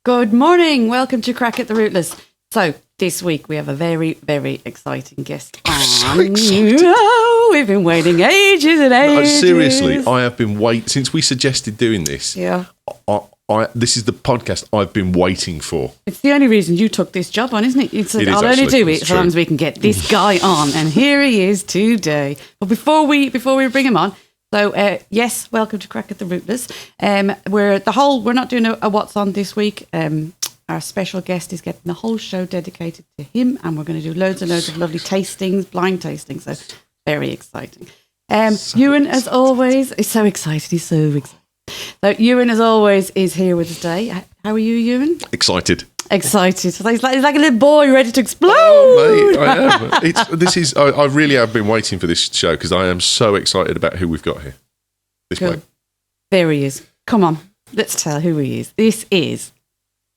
Good morning. Welcome to Craic at the Rootless. So this week we have a very, very exciting guest on. So excited. Oh, we've been waiting ages and ages. Seriously, I have been waiting since we suggested doing this. Yeah. This is the podcast I've been waiting for. It's the only reason you took this job on, isn't it? You said, It is I'll only actually, do it it's as long true. as we can get this guy on. And here he is today. But before we bring him on, so yes, welcome to Craic at the Rootless. We're not doing a what's on this week. Our special guest is getting the whole show dedicated to him, and we're going to do loads and loads of lovely tastings, blind tastings. So very exciting. Ewan, as always, is so excited. He's so excited. So Ewan, as always, is here with us today. How are you, Ewan? Excited. Excited. So he's like a little boy ready to explode. Oh, mate, I am. I really have been waiting for this show because I am so excited about who we've got here. This Cool. bloke. There he is. Come on, let's tell who he is. This is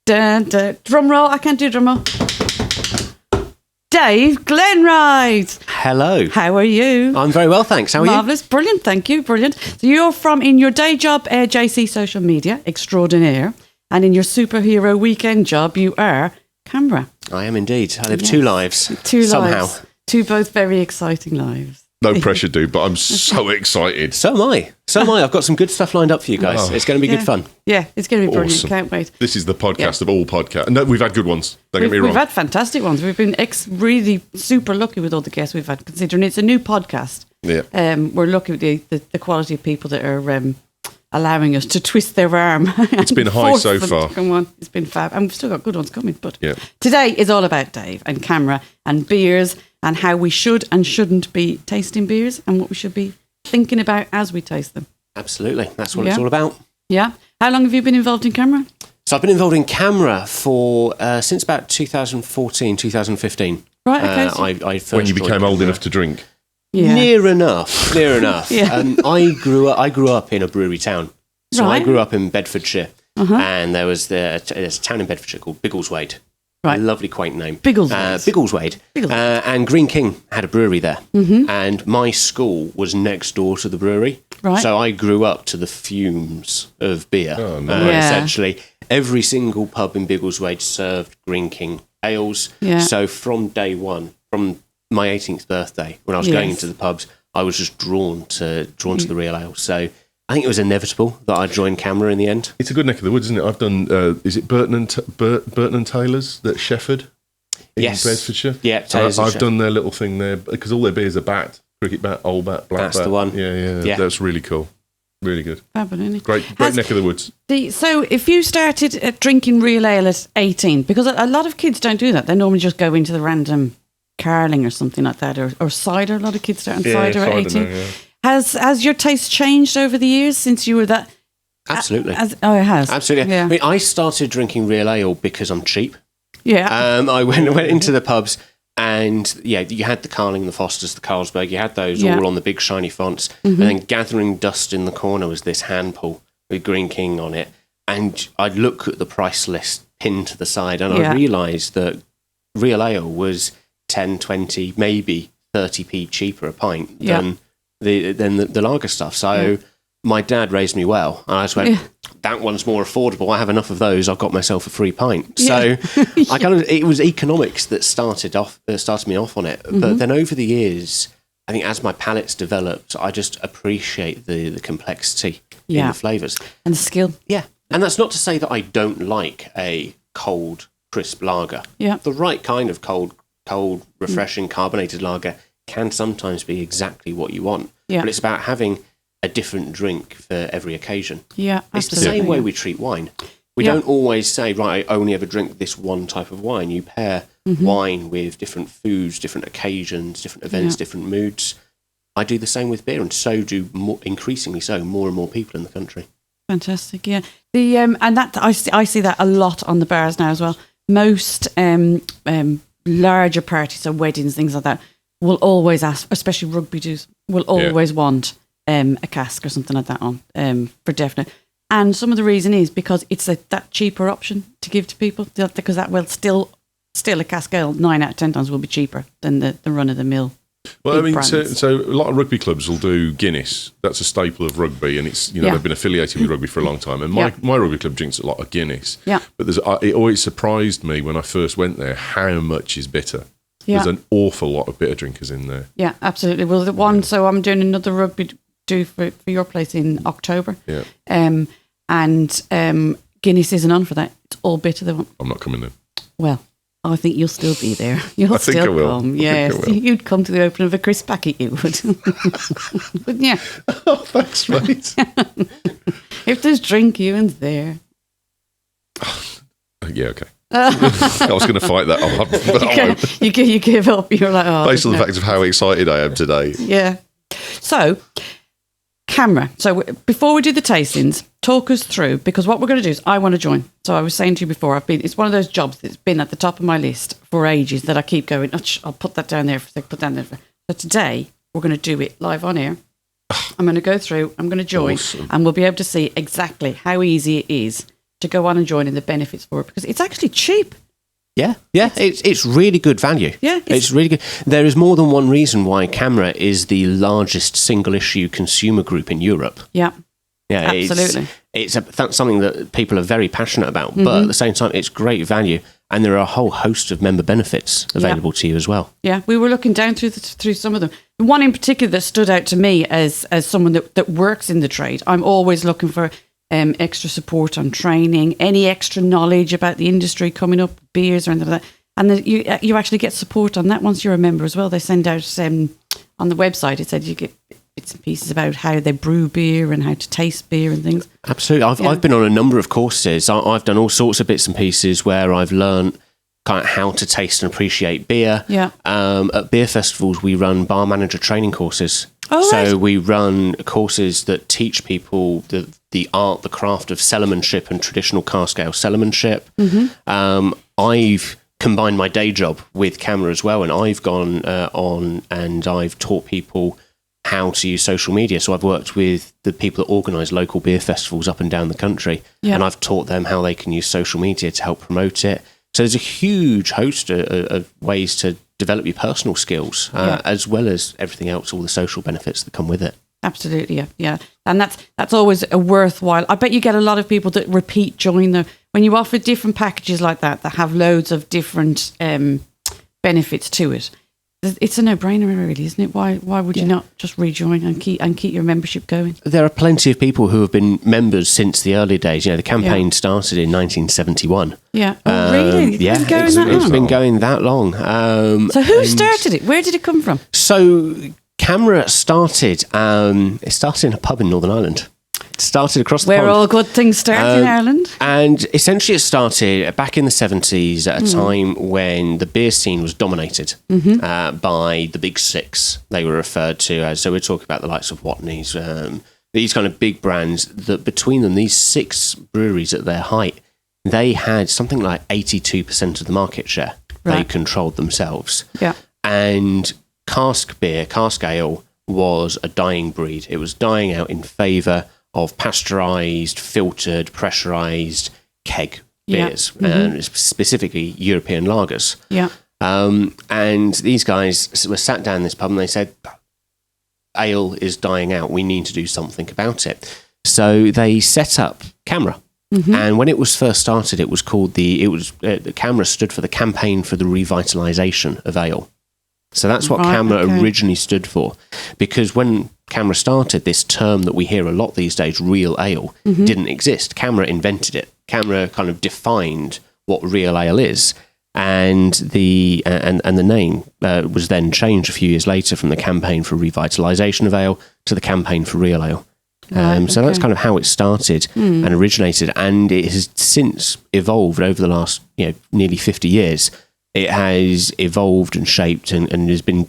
drum roll. I can't do drum roll. Dave Glenwright. Hello. How are you? I'm very well, thanks. How are Marvellous. Brilliant. Thank you. Brilliant. So you're in your day job, JC Social Media Extraordinaire, and in your superhero weekend job, you are camera. you? I am indeed. I live two lives. Two somehow. lives. Two both very exciting lives. No pressure, dude, but I'm so excited. So am I. I've got some good stuff lined up for you guys. Oh. It's going to be good fun. Yeah, it's going to be brilliant. Awesome. Can't wait. This is the podcast of all podcasts. No, we've had good ones. Don't get me We've wrong. had fantastic ones. We've been really super lucky with all the guests we've had, considering it's a new podcast. Yeah. We're lucky with the quality of people that are allowing us to twist their arm. It's been high so far. Come on, it's been fab. And we've still got good ones coming. But Yeah. today is all about Dave and camera and beers and how we should and shouldn't be tasting beers and what we should be thinking about as we taste them. Absolutely. That's what it's Yeah. all about. Yeah. How long have you been involved in camera? So I've been involved in camera for since about 2014, 2015. Right, okay, so- I first When you joined became old camera. enough to drink. Yeah. Near enough. Yeah. I grew up in a brewery town. So Right. I grew up in Bedfordshire. Uh-huh. And there's a town in Bedfordshire called Biggleswade. Right. Lovely, quaint name. Biggleswade. Biggleswade. Biggleswade. And Green King had a brewery there. Mm-hmm. And my school was next door to the brewery. Right. So I grew up to the fumes of beer. Oh, nice. Yeah. Essentially, every single pub in Biggleswade served Green King ales. Yeah. So from day one, from my 18th birthday, when I was going Yes. into the pubs, I was just drawn to the real ale. So I think it was inevitable that I'd join camera in the end. It's a good neck of the woods, isn't it? I've done, is it Burton and Taylor's at Shefford in Yes. Bedfordshire? Yeah, Taylor's in I've Shefford. done their little thing there because all their beers are bat, cricket bat, old bat, black That's bat. the one. Yeah. That's really cool. Really good. Fabulous, isn't it? Great Has- neck of the woods. So if you started drinking real ale at 18, because a lot of kids don't do that. They normally just go into the random Carling or something like that, or cider. A lot of kids start on cider at 18. now, yeah. Has your taste changed over the years since you were that? Absolutely. It has. Absolutely. Yeah. I mean, I started drinking real ale because I'm cheap. Yeah. I went into the pubs and, you had the Carling, the Fosters, the Carlsberg. You had those Yeah. all on the big shiny fonts. And then gathering dust in the corner was this handful with Green King on it. And I'd look at the price list pinned to the side and Yeah. I realised that real ale was 10, 20, maybe 30p cheaper a pint Yeah. than the lager stuff. So my dad raised me well. And I just went, that one's more affordable. I have enough of those. I've got myself a free pint. Yeah. So it was economics that started me off on it. But then over the years, I think as my palate's developed, I just appreciate the complexity in Yeah. the flavours. And the skill. Yeah. And that's not to say that I don't like a cold, crisp lager. Yeah. The right kind of cold, refreshing, carbonated lager can sometimes be exactly what you want. Yeah. But it's about having a different drink for every occasion. Yeah. It's the absolutely. same way we treat wine. We Yeah. don't always say, right, I only ever drink this one type of wine. You pair wine with different foods, different occasions, different events, Yeah. different moods. I do the same with beer, and so do increasingly so more and more people in the country. Fantastic, yeah. The and that I see that a lot on the bars now as well. Most larger parties, so weddings, things like that, will always ask, especially rugby dues, will always want a cask or something like that on for definite. And some of the reason is because it's that cheaper option to give to people, because that will still a cask ale 9 out of 10 times will be cheaper than the run of the mill Well, I big mean, so brands. a lot of rugby clubs will do Guinness. That's a staple of rugby, and it's Yeah. they've been affiliated with rugby for a long time. And my rugby club drinks a lot of Guinness. Yeah. But it always surprised me when I first went there how much is bitter. Yeah. There's an awful lot of bitter drinkers in there. Yeah, absolutely. Well, so I'm doing another rugby do for your place in October. Yeah. And Guinness isn't on for that. It's all bitter. They want. I'm not coming in. Well, I think you'll still be there. You'll I think still I will. come. I think Yes, I will. you'd come to the opening of a crisp packet. You would, wouldn't you? Oh, thanks, mate. If there's drink, Ewan's there. Yeah, okay. I was going to fight that off, but I won't. You give up. You're like, oh. Based on the no. fact of how excited I am today. Yeah. So, camera. So, before we do the tastings, talk us through, because what we're going to do is I want to join. So, I was saying to you before, it's one of those jobs that's been at the top of my list for ages that I keep going, I'll put that down there for a sec, put down there. So, today, we're going to do it live on air. I'm going to go through, I'm going to join, Awesome. and we'll be able to see exactly how easy it is to go on and join and the benefits for it, because it's actually cheap. Yeah, it's really good value. Yeah, it's really good. There is more than one reason why Camera is the largest single issue consumer group in Europe. Yeah. Yeah, Absolutely. That's something that people are very passionate about, but at the same time, it's great value, and there are a whole host of member benefits available to you as well. Yeah, we were looking down through some of them. One in particular that stood out to me as someone that works in the trade. I'm always looking for extra support on training, any extra knowledge about the industry coming up, beers or anything like that. And then you actually get support on that once you're a member as well. They send out on the website. It said you get bits and pieces about how they brew beer and how to taste beer and things. Absolutely, I've been on a number of courses. I've done all sorts of bits and pieces where I've learned kind of how to taste and appreciate beer. Yeah. At beer festivals, we run bar manager training courses. Oh, so right. we run courses that teach people the art, the craft of cellarmanship and traditional cask ale cellarmanship. I've combined my day job with Camera as well, and I've gone on and I've taught people how to use social media. So I've worked with the people that organise local beer festivals up and down the country, and I've taught them how they can use social media to help promote it. So there's a huge host of ways to develop your personal skills, as well as everything else, all the social benefits that come with it. Absolutely, yeah. And that's always a worthwhile. I bet you get a lot of people that repeat join though. When you offer different packages like that have loads of different benefits to it. It's a no-brainer, really, isn't it? Why would you not just rejoin and keep your membership going? There are plenty of people who have been members since the early days. You know, the campaign started in 1971. Yeah. Oh, really? Yeah, it's been going that long. So who started it? Where did it come from? So Camera started. It started in a pub in Northern Ireland. It started across the Where pond. all good things start in Ireland. And essentially it started back in the 70s at a time when the beer scene was dominated by the big six, they were referred to as. So we're talking about the likes of Watney's, these kind of big brands that between them, these six breweries at their height, they had something like 82% of the market share. They controlled themselves. Yeah. And cask beer, cask ale was a dying breed. It was dying out in favour of pasteurised, filtered, pressurised keg beers, and specifically European lagers. Yeah. And these guys were sat down in this pub and they said, ale is dying out. We need to do something about it. So they set up Camera. And when it was first started, it was called the Camera stood for the Campaign for the Revitalisation of Ale. So that's what Camera originally stood for, because when Camera started, this term that we hear a lot these days, real ale, didn't exist. Camera invented it. Camera kind of defined what real ale is, and the name was then changed a few years later from the Campaign for Revitalisation of Ale to the Campaign for Real Ale. So that's kind of how it started and originated, and it has since evolved over the last nearly 50 years. It has evolved and shaped and has been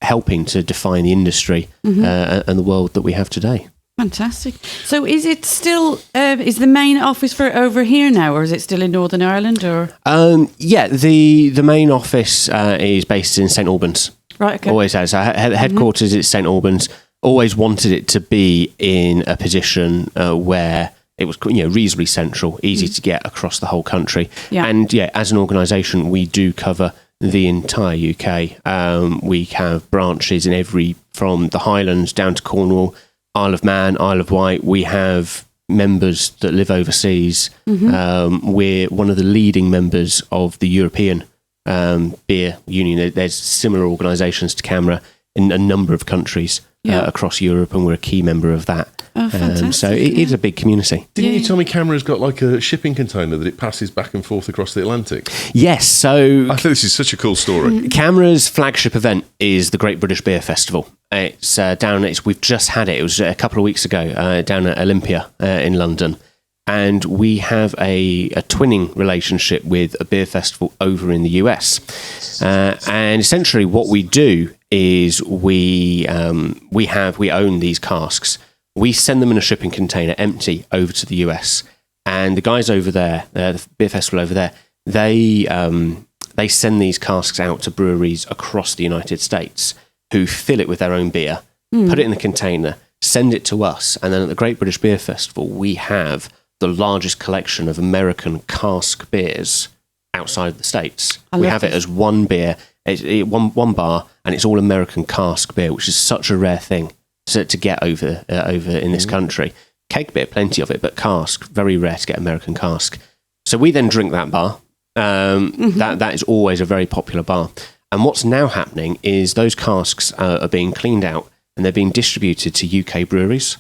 helping to define the industry and the world that we have today. Fantastic. So is it still, is the main office for over here now, or is it still in Northern Ireland? Or the main office is based in St Albans. Right, okay. Always has. Headquarters is St Albans. Always wanted it to be in a position where it was reasonably central, easy to get across the whole country. Yeah. And as an organisation, we do cover the entire UK. We have branches in from the Highlands down to Cornwall, Isle of Man, Isle of Wight. We have members that live overseas. We're one of the leading members of the European Beer Union. There's similar organisations to CAMRA in a number of countries across Europe, and we're a key member of that. Oh, fantastic. So it is a big community. Didn't you tell me CAMRA's got like a shipping container that it passes back and forth across the Atlantic? Yes, so I think this is such a cool story. CAMRA's flagship event is the Great British Beer Festival. It's we've just had it. It was a couple of weeks ago down at Olympia in London. And we have a twinning relationship with a beer festival over in the US. And essentially what we do is we own these casks. We send them in a shipping container empty over to the US. And the guys over there, the beer festival over there, they send these casks out to breweries across the United States who fill it with their own beer, put it in the container, send it to us. And then at the Great British Beer Festival, we have the largest collection of American cask beers outside of the States. We have it as one beer, one bar, and it's all American cask beer, which is such a rare thing to get over in this country. Keg beer, plenty of it, but cask, very rare to get American cask. So we then drink that bar. That is always a very popular bar. And what's now happening is those casks are being cleaned out and they're being distributed to UK breweries,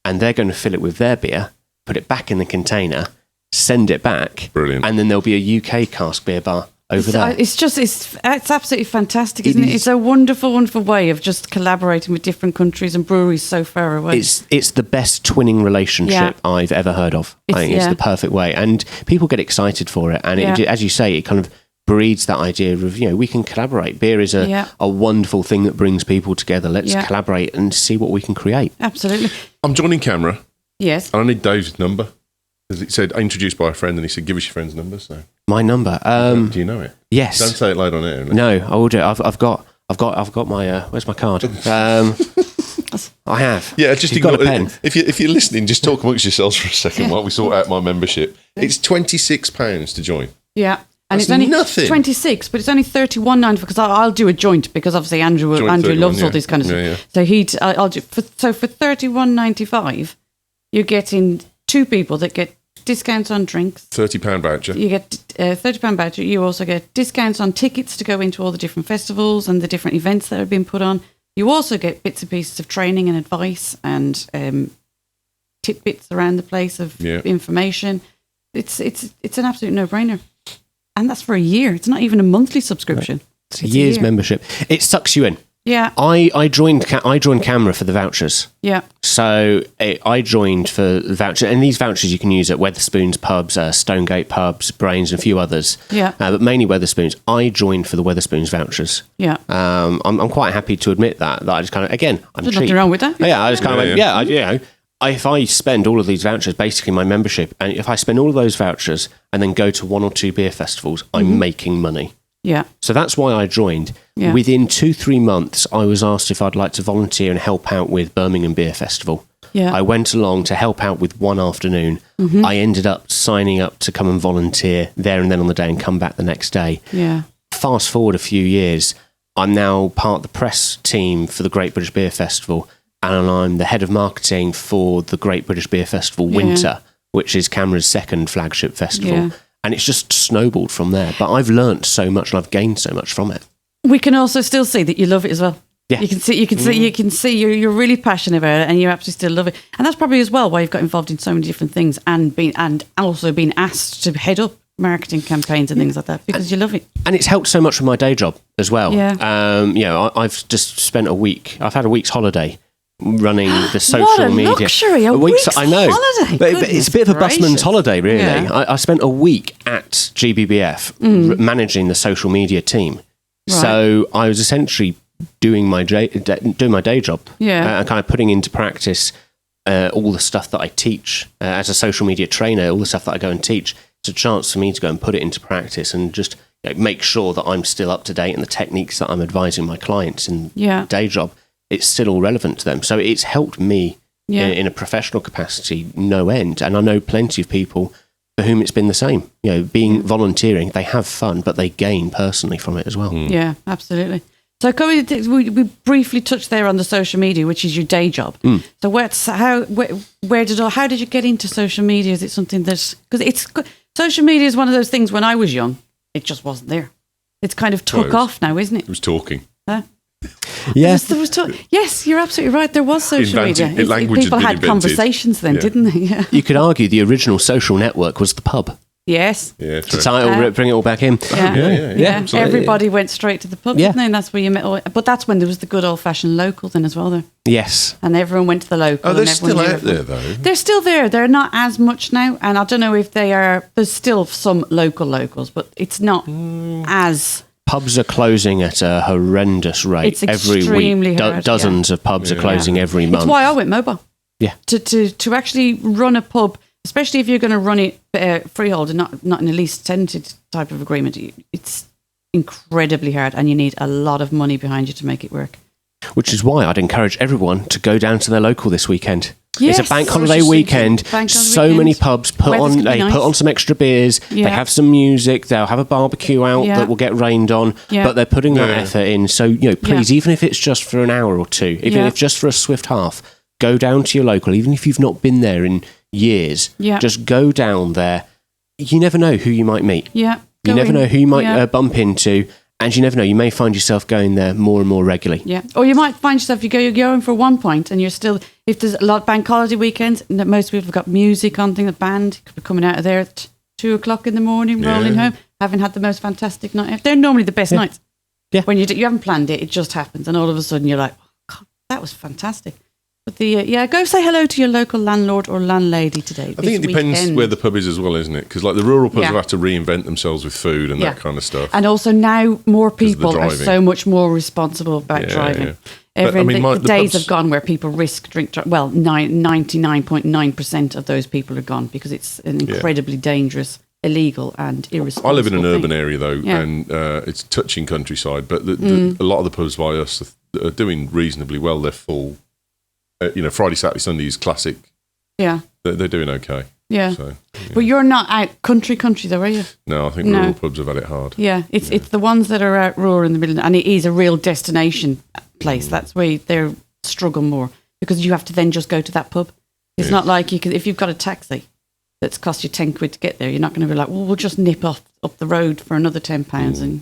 and they're going to fill it with their beer, put it back in the container, send it back. Brilliant. And then there'll be a UK cask beer bar over there. It's absolutely fantastic, isn't it? It's a wonderful, wonderful way of just collaborating with different countries and breweries so far away. It's the best twinning relationship I've ever heard of. I think it's the perfect way. And people get excited for it. And it, as you say, it kind of breeds that idea of, we can collaborate. Beer is a wonderful thing that brings people together. Let's collaborate and see what we can create. Absolutely. I'm joining CAMRA. Yes. And I need Dave's number. Because it said introduced by a friend, and he said, give us your friend's number. So my number. Do you know it? Yes. Don't say it loud on air. No, I will do. I've got my. Where's my card? I have. Yeah, just got a pen. If you're listening, just talk amongst yourselves for a second while we sort out my membership. It's £26 to join. Yeah. And That's it's only nothing. 26, but it's only 31.95 because I'll do a joint because obviously Andrew loves all this kind of stuff. So I'll do for £31.95, you're getting two people that get discounts on drinks. £30 voucher. You get £30 voucher. You also get discounts on tickets to go into all the different festivals and the different events that have been put on. You also get bits and pieces of training and advice and tidbits around the place of information. It's an absolute no-brainer. And that's for a year. It's not even a monthly subscription. It's a year's membership. It sucks you in. Yeah. I joined CAMRA for the vouchers. Yeah. So I joined for the voucher, and these vouchers you can use at Wetherspoons pubs, Stonegate pubs, Brains, and a few others. Yeah. But mainly Wetherspoons. I joined for the Wetherspoons vouchers. Yeah. I'm quite happy to admit that I just kind of, again, I'm There's cheap. nothing wrong with that. Yeah, I just kind of went, if I spend all of these vouchers, basically my membership, and if I spend all of those vouchers and then go to one or two beer festivals, I'm making money. Yeah. So that's why I joined. Yeah. Within 2-3 months, I was asked if I'd like to volunteer and help out with Birmingham Beer Festival. Yeah. I went along to help out with one afternoon. I ended up signing up to come and volunteer there and then on the day and come back the next day. Yeah. Fast forward a few years, I'm now part of the press team for the Great British Beer Festival, and I'm the head of marketing for the Great British Beer Festival Winter, which is CAMRA's second flagship festival. Yeah. And it's just snowballed from there. But I've learnt so much and I've gained so much from it. We can also still see that you love it as well. Yeah. You can see you're really passionate about it and you absolutely still love it. And that's probably as well why you've got involved in so many different things and also been asked to head up marketing campaigns and things like that because you love it. And it's helped so much with my day job as well. Yeah. I've just spent I've had a week's holiday running the social media. What a luxury, a week's holiday. But it's a bit of a busman's holiday, really. Yeah. I spent a week at GBBF managing the social media team. Right. So I was essentially doing my day job and kind of putting into practice all the stuff that I teach as a social media trainer, all the stuff that I go and teach. It's a chance for me to go and put it into practice and just make sure that I'm still up to date and the techniques that I'm advising my clients in the day job, it's still all relevant to them. So it's helped me in a professional capacity no end. And I know plenty of people for whom it's been the same. Being volunteering, they have fun, but they gain personally from it as well. Yeah, absolutely. So we briefly touched there on the social media, which is your day job. So how did you get into social media? Is it something because social media is one of those things when I was young, it just wasn't there. It's kind of took off now, isn't it? It was talking. Huh? Yeah. Yes, you're absolutely right. There was social media. People had conversations then, didn't they? Yeah. You could argue the original social network was the pub. Yes. Yeah, true. To tie bring it all back in. Yeah. Absolutely. Everybody went straight to the pub, didn't they? And that's where you met. But that's when there was the good old-fashioned local then as well, though. Yes. And everyone went to the local. Oh, they're still out there, though. They're still there. They're not as much now. And I don't know if they are. There's still some locals, but it's not as... Pubs are closing at a horrendous rate. It's extremely every week. hard, Dozens of pubs are closing every month. It's why I went mobile. Yeah. To actually run a pub, especially if you're going to run it freehold and not in a lease tenanted type of agreement, it's incredibly hard and you need a lot of money behind you to make it work. Which is why I'd encourage everyone to go down to their local this weekend. Yes. It's a bank holiday weekend. Many pubs put on some extra beers. Yeah. They have some music. They'll have a barbecue out that will get rained on. Yeah. But they're putting that effort in. So please, even if it's just for an hour or two, even if just for a swift half, go down to your local. Even if you've not been there in years, just go down there. You never know who you might meet. Yeah, you never know who you might bump into. And you never know, you may find yourself going there more and more regularly. Yeah. Or you might find yourself, you're going for one point and you're still, if there's a lot of bank holiday weekends, most people have got music on, the band could be coming out of there at 2:00 in the morning, rolling home, having had the most fantastic night. They're normally the best nights. Yeah. When you haven't planned it, it just happens. And all of a sudden you're like, oh, God, that was fantastic. But go say hello to your local landlord or landlady today. I think it depends where the pub is as well, isn't it? Because like the rural pubs have had to reinvent themselves with food and that kind of stuff. And also now more people are so much more responsible about driving. Yeah. The days have gone where people risk drink. Well, 99.9% of those people are gone because it's an incredibly dangerous, illegal and irresponsible I live in an urban thing. area though, and it's touching countryside. But a lot of the pubs by us are doing reasonably well. They're full. Friday, Saturday, Sunday is classic. Yeah. They're doing okay. Yeah. But you're not out country though, are you? No, I think rural pubs have had it hard. Yeah. It's the ones that are out rural in the middle, and it is a real destination place. That's where they struggle more because you have to then just go to that pub. It's not like if you've got a taxi that's cost you 10 quid to get there, you're not going to be like, well, we'll just nip up the road for another £10 and...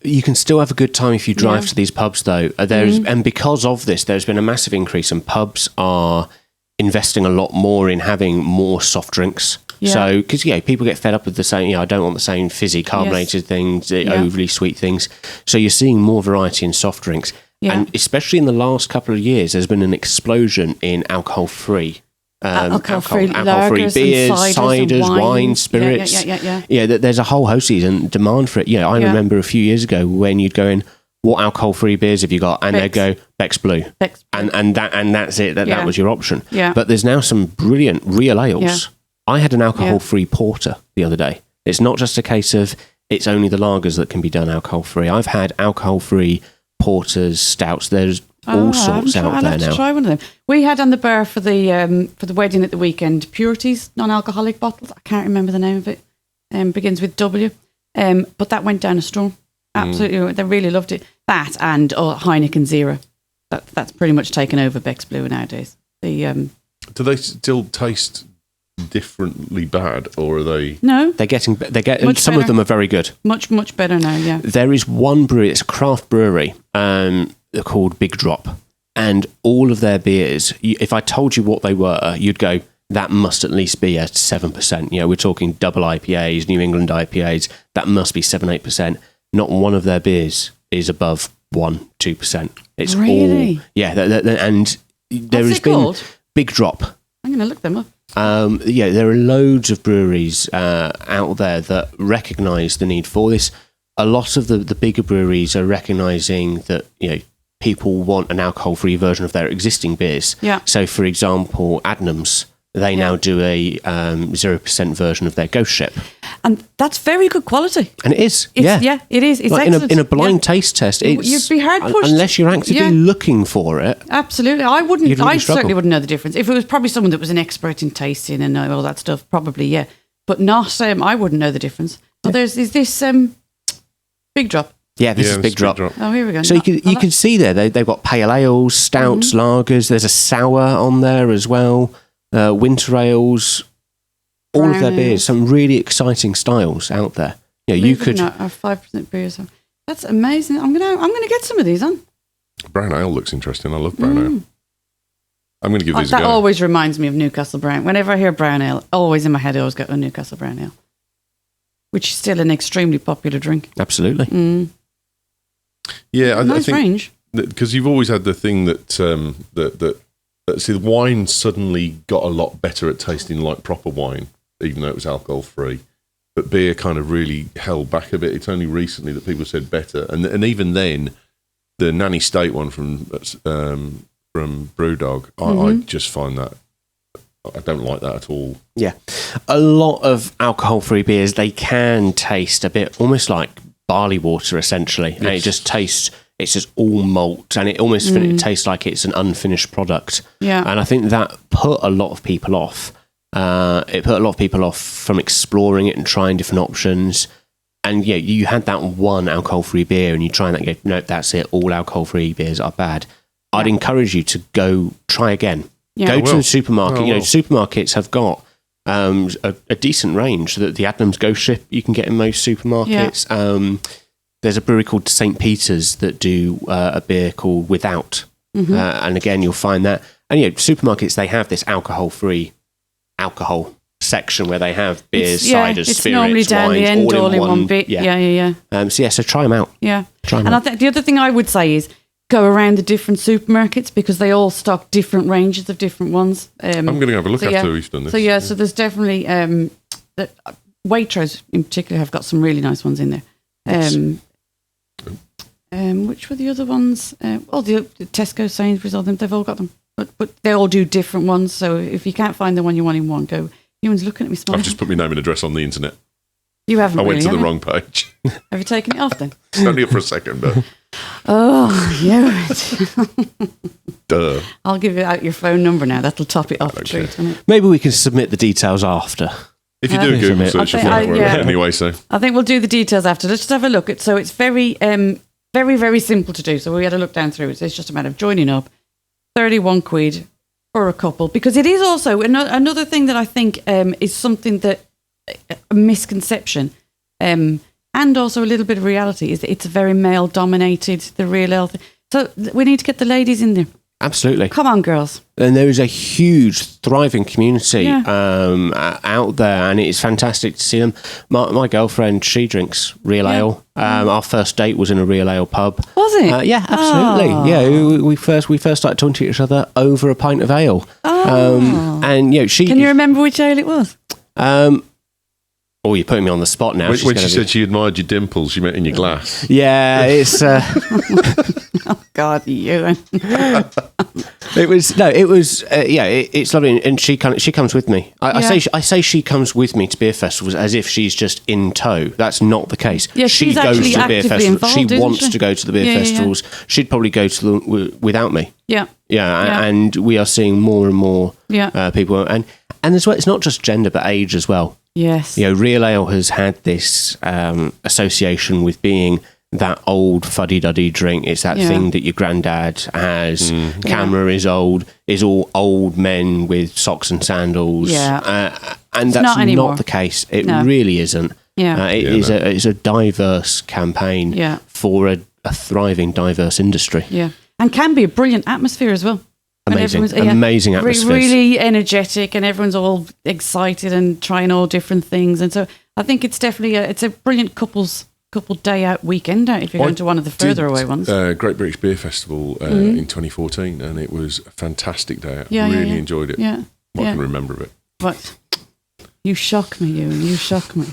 You can still have a good time if you drive to these pubs, though. And because of this, there's been a massive increase, and pubs are investing a lot more in having more soft drinks. Yeah. So, because people get fed up with the same. I don't want the same fizzy, carbonated things, overly sweet things. So you're seeing more variety in soft drinks, and especially in the last couple of years, there's been an explosion in alcohol-free. Alcohol-free beers, ciders, wine, spirits. Yeah, there's a whole host and demand for it. I remember a few years ago when you'd go in, what alcohol-free beers have you got? And they'd go, Beck's Blue. And that's it. That was your option. Yeah. But there's now some brilliant real ales. Yeah. I had an alcohol-free porter the other day. It's not just a case of it's only the lagers that can be done alcohol-free. I've had alcohol-free porters, stouts. There's all sorts out there now. I'll have to try one of them. We had on the bar for the wedding at the weekend, Purities, non-alcoholic bottles. I can't remember the name of it. Begins with W. But that went down a storm. Absolutely. They really loved it. That and Heineken Zero. That's pretty much taken over Beck's Blue nowadays. Do they still taste differently bad, or are they? No, they're getting some better. Of them are very good. Much better now. Yeah. There is one brewery. It's a craft brewery. They're called Big Drop, and all of their beers. If I told you what they were, you'd go, that must at least be at 7%. We're talking double IPAs, New England IPAs. That must be 7-8%. Not one of their beers is above 1-2%. It's really? All and there has been Big Drop. I'm going to look them up. There are loads of breweries out there that recognise the need for this. A lot of the bigger breweries are recognising that people want an alcohol-free version of their existing beers. Yeah. So, for example, Adnams, they now do a 0% version of their Ghost Ship. And that's very good quality. And it is. It is. It's like excellent. In a blind taste test, you'd be hard pushed. Unless you're actively looking for it. Absolutely. I certainly wouldn't know the difference. If it was probably someone that was an expert in tasting and all that stuff, probably, yeah. but not. I wouldn't know the difference. So is this Big Drop? Yeah, this is Big Drop. Oh, here we go. So you can see there they've got pale ales, stouts, lagers. There's a sour on there as well. Winter ales. All of their beers. Some really exciting styles out there. Yeah, you could have 5% beer. So that's amazing. I'm gonna get some of these on. Brown ale looks interesting. I love brown ale. I'm going to give these a go. That always reminds me of Newcastle Brown. Whenever I hear brown ale, always in my head, I always go, Newcastle Brown Ale, which is still an extremely popular drink. Absolutely. Yeah, nice I think range. Because you've always had the thing that the wine suddenly got a lot better at tasting like proper wine, even though it was alcohol free. But beer kind of really held back a bit. It's only recently that people said better, and even then, the Nanny State one from Brewdog, I just find that I don't like that at all. Yeah, a lot of alcohol-free beers, they can taste a bit almost like barley water, essentially, and it just tastes. It's just all malt, and it almost it tastes like it's an unfinished product. Yeah, and I think that put a lot of people off. It put a lot of people off from exploring it and trying different options. And yeah, you had that one alcohol-free beer, and you try and go, no, that's it. All alcohol-free beers are bad. Yeah. I'd encourage you to go try again. Yeah. Go to the supermarket. Supermarkets have got a decent range. The Adnams Ghost Ship you can get in most supermarkets. Yeah. There's a brewery called St. Peter's that do a beer called Without, and again you'll find that. And supermarkets, they have this alcohol-free alcohol section where they have beers, ciders, it's spirits, normally down wines, the end all in one bit. Yeah. So try them out. Yeah. Try them out. I think the other thing I would say is go around the different supermarkets because they all stock different ranges of different ones. I'm going to have a look after we've done this. So there's definitely Waitrose in particular have got some really nice ones in there. Which were the other ones? The Tesco, Sainsbury's, all them. They've all got them, but they all do different ones. So if you can't find the one you want in one, go. Everyone's looking at me smiling. I've just put my name and address on the internet. You haven't. I went to the wrong page. Have you taken it off then? It's only up for a second, but. Oh, yeah. Duh. I'll give you out your phone number now. That'll top it off. Okay. Treat, maybe we can submit the details after. If you do a Google search, you'll find it anyway. So I think we'll do the details after. Let's just have a look at. So it's very, very, very simple to do. So we had a look down through it. It's just a matter of joining up. 31 quid for a couple, because it is also another thing that I think is something that a misconception, and also a little bit of reality is that it's very male dominated. The real ale thing. So we need to get the ladies in there. Absolutely. Come on, girls. And there is a huge, thriving community out there, and it is fantastic to see them. My girlfriend, she drinks real ale. Our first date was in a real ale pub. Was it? Yeah, absolutely. Oh. Yeah, we first started talking to each other over a pint of ale. Oh. And she. Can you remember which ale it was? Oh, you're putting me on the spot now. When she said she admired your dimples, she meant in your glass. Yeah, it's. Oh God, Ewan. It's lovely, and she comes with me. I say she comes with me to beer festivals as if she's just in tow. That's not the case. Yeah, she goes to the beer festivals. She wants to go to the beer festivals. Yeah. She'd probably go to them without me. Yeah. And we are seeing more and more people, and as well, it's not just gender but age as well. Yes. Real ale has had this association with being that old fuddy-duddy drink. It's that thing that your granddad has. Camera is all old men with socks and sandals. Yeah. And that's not the case. It really isn't. Yeah. It's a diverse campaign for a thriving, diverse industry. Yeah. And can be a brilliant atmosphere as well. Amazing atmosphere. Really energetic, and everyone's all excited and trying all different things. And so I think it's definitely it's a brilliant couple day out weekend out if you're going to one of the further away ones. Great British Beer Festival in 2014, and it was a fantastic day out. Really enjoyed it. Yeah. I can remember of it. But you shock me, Ewan. You shock me.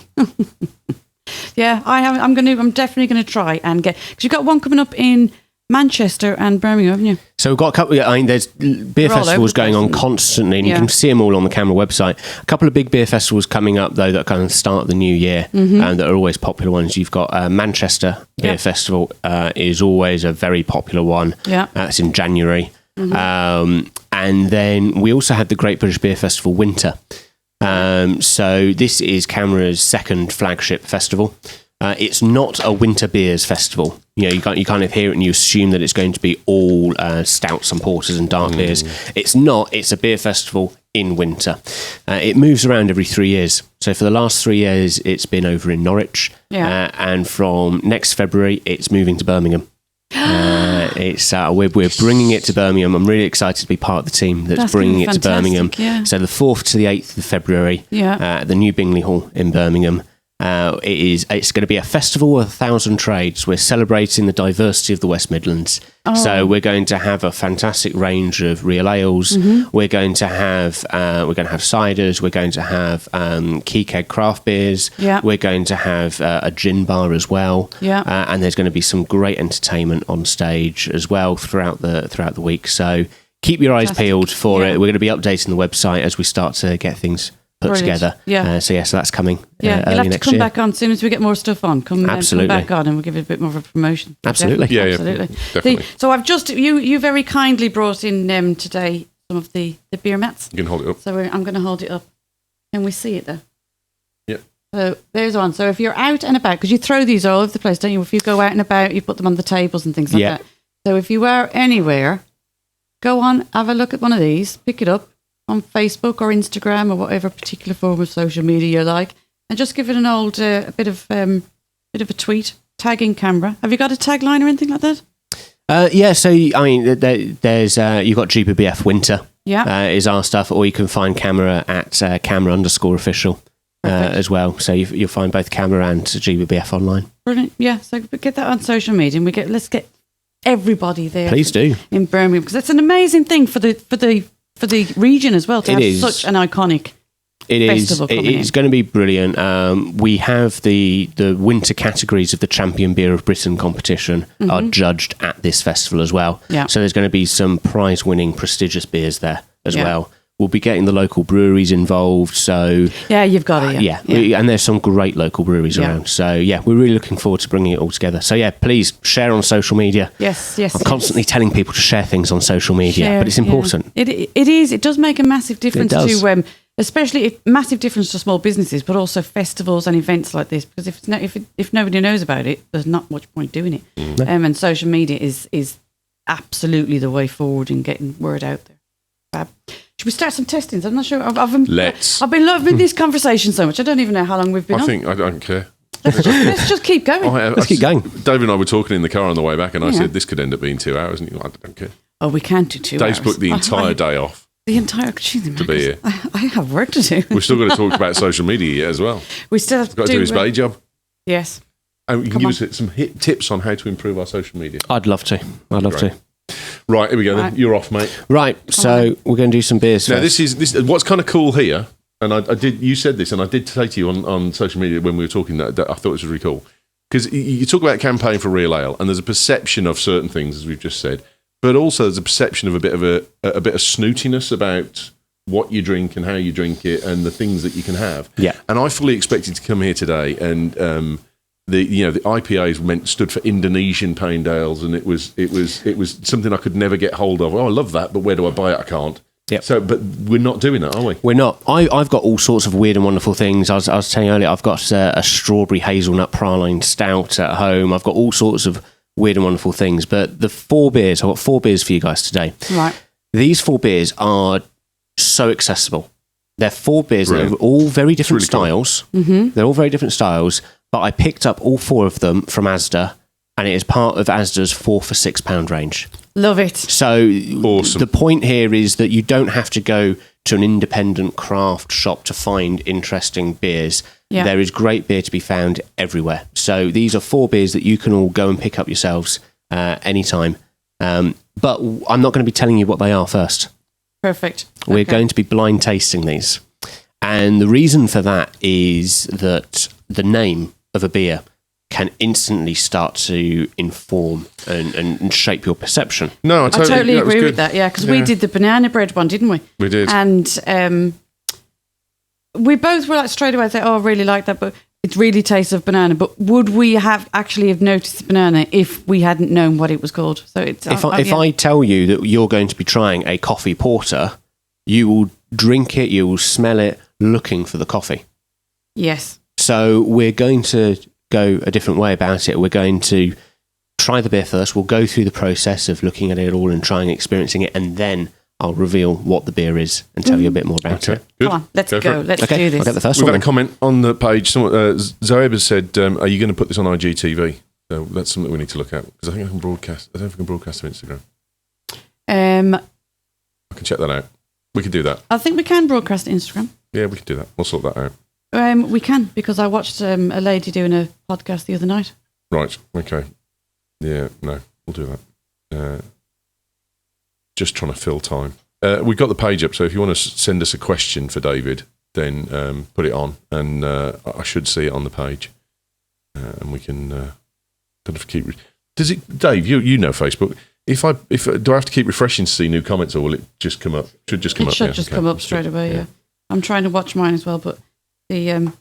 Yeah, I'm definitely going to try and get, because you've got one coming up in Manchester and Birmingham, haven't you? So we've got a couple. There's beer festivals going on constantly, and you can see them all on the CAMRA website. A couple of big beer festivals coming up though that kind of start the new year, and that are always popular ones. You've got Manchester Beer Festival is always a very popular one. Yeah, that's in January, and then we also had the Great British Beer Festival Winter. So this is CAMRA's second flagship festival. It's not a winter beers festival. You kind of hear it and you assume that it's going to be all stouts and porters and dark beers. It's not. It's a beer festival in winter. It moves around every 3 years. So for the last 3 years, it's been over in Norwich. Yeah. And from next February, it's moving to Birmingham. We're bringing it to Birmingham. I'm really excited to be part of the team that's bringing it to Birmingham. Yeah. So the 4th to the 8th of February, the new Bingley Hall in Birmingham. It's going to be a festival of 1,000 trades. We're celebrating the diversity of the West Midlands. So we're going to have a fantastic range of real ales. We're going to have ciders. We're going to have key keg craft beers. We're going to have a gin bar as well. And there's going to be some great entertainment on stage as well throughout the week. So keep your eyes peeled for it. We're going to be updating the website as we start to get things put together. So that's coming you'll early have to next come year. back on as soon as we get more stuff on. Come back on and we'll give it a bit more of a promotion. Absolutely. Absolutely. Definitely. So I've just you very kindly brought in today some of the beer mats. You can hold it up. So I'm going to hold it up. Can we see it though? Yep. So there's one. So if you're out and about, because you throw these all over the place, don't you? If you go out and about, you put them on the tables and things like that. So if you are anywhere, go on, have a look at one of these, pick it up on Facebook or Instagram or whatever particular form of social media you like, and just give it an old a bit of a tweet, tagging CAMRA. Have you got a tagline or anything like that? So I mean, there's you've got GBBF Winter. Is our stuff, or you can find CAMRA at CAMRA_official as well. So you'll find both CAMRA and GBBF online. Brilliant. Yeah. So get that on social media, and let's get everybody there. Please do in Birmingham, because it's an amazing thing for the region as well to have such an iconic festival coming in. It's going to be brilliant. We have the winter categories of the Champion Beer of Britain competition are judged at this festival as well. So there's going to be some prize-winning prestigious beers there as well. We'll be getting the local breweries involved. So you've got it. And there's some great local breweries around. So we're really looking forward to bringing it all together. So please share on social media. Yes. I'm constantly telling people to share things on social media, but it's important. It is. It does make a massive difference to especially massive difference to small businesses, but also festivals and events like this. Because if nobody knows about it, there's not much point doing it. And social media is absolutely the way forward in getting word out there. Fab. Should we start some testings? I'm not sure. Let's. I've been loving this conversation so much. I don't even know how long we've been on. I don't care. Let's just keep going. Let's keep going. David and I were talking in the car on the way back, and I said this could end up being 2 hours, and I don't care. Oh, we can't do 2 hours. Dave's booked the entire day off. The entire to be here. I have work to do. We've still got to talk about social media yet as well. We still have to do his day job. Yes. And you can give us some tips on how to improve our social media. I'd love to. Right, here we go. Then. You're off, mate. Right, so we're going to do some beers now, first. This what's kind of cool here, and I did. You said this, and I did say to you on social media when we were talking that I thought this was really cool, because you talk about campaign for real ale, and there's a perception of certain things, as we've just said, but also there's a perception of a bit of snootiness about what you drink and how you drink it and the things that you can have. Yeah. And I fully expected to come here today and. The IPAs stood for Indonesian pained ales, and it was something I could never get hold of. Oh, I love that, but where do I buy it? I can't. Yep. So, but we're not doing that, are we? We're not. I've got all sorts of weird and wonderful things. I was telling you earlier, I've got a strawberry hazelnut praline stout at home. I've got all sorts of weird and wonderful things. But I've got 4 beers for you guys today. Right. These 4 beers are so accessible. They're 4 beers that are all very different styles. Cool. Mm-hmm. They're all very different styles. But I picked up all 4 of them from Asda, and it is part of Asda's 4 for £6 range. Love it. So awesome. The point here is that you don't have to go to an independent craft shop to find interesting beers. Yeah. There is great beer to be found everywhere. So these are 4 beers that you can all go and pick up yourselves anytime. But I'm not going to be telling you what they are first. Perfect. We're going to be blind tasting these. And the reason for that is that the name of a beer can instantly start to inform and shape your perception. No, I totally agree with that. Yeah, because we did the banana bread one, didn't we? We did, and we both were like straight away say, "Oh, I really like that," but it really tastes of banana. But would we have noticed the banana if we hadn't known what it was called? So it's if I tell you that you're going to be trying a coffee porter, you will drink it, you will smell it, looking for the coffee. Yes. So we're going to go a different way about it. We're going to try the beer first. We'll go through the process of looking at it all and trying experiencing it, and then I'll reveal what the beer is and tell you a bit more about it. Good. Come on, let's Go for go. it. Let's Okay, do this. I'll get the first We've one. had a comment on the page. Zoeb has said, "Are you going to put this on IGTV?" So that's something we need to look at because I think I can broadcast. I don't think I can broadcast on Instagram. I can check that out. We can do that. I think we can broadcast Instagram. Yeah, we can do that. We'll sort that out. We can, because I watched a lady doing a podcast the other night. Right. Okay. Yeah. No, we'll do that. Just trying to fill time. We've got the page up, so if you want to send us a question for David, then put it on, and I should see it on the page, and we can. Don't have to keep. Does it, Dave? You know Facebook. If do I have to keep refreshing to see new comments, or will it just come up? Should just come up. It should just come up straight away. Yeah. I'm trying to watch mine as well, but I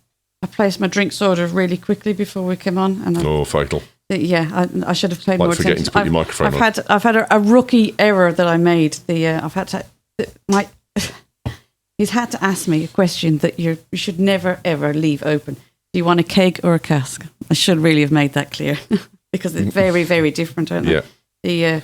placed my drinks order really quickly before we came on, and fatal. I should have paid more Like forgetting attention. to put your microphone on. I've had a rookie error that I made. He's had to ask me a question that you should never ever leave open. Do you want a keg or a cask? I should really have made that clear because it's very, very different, aren't they? Yeah.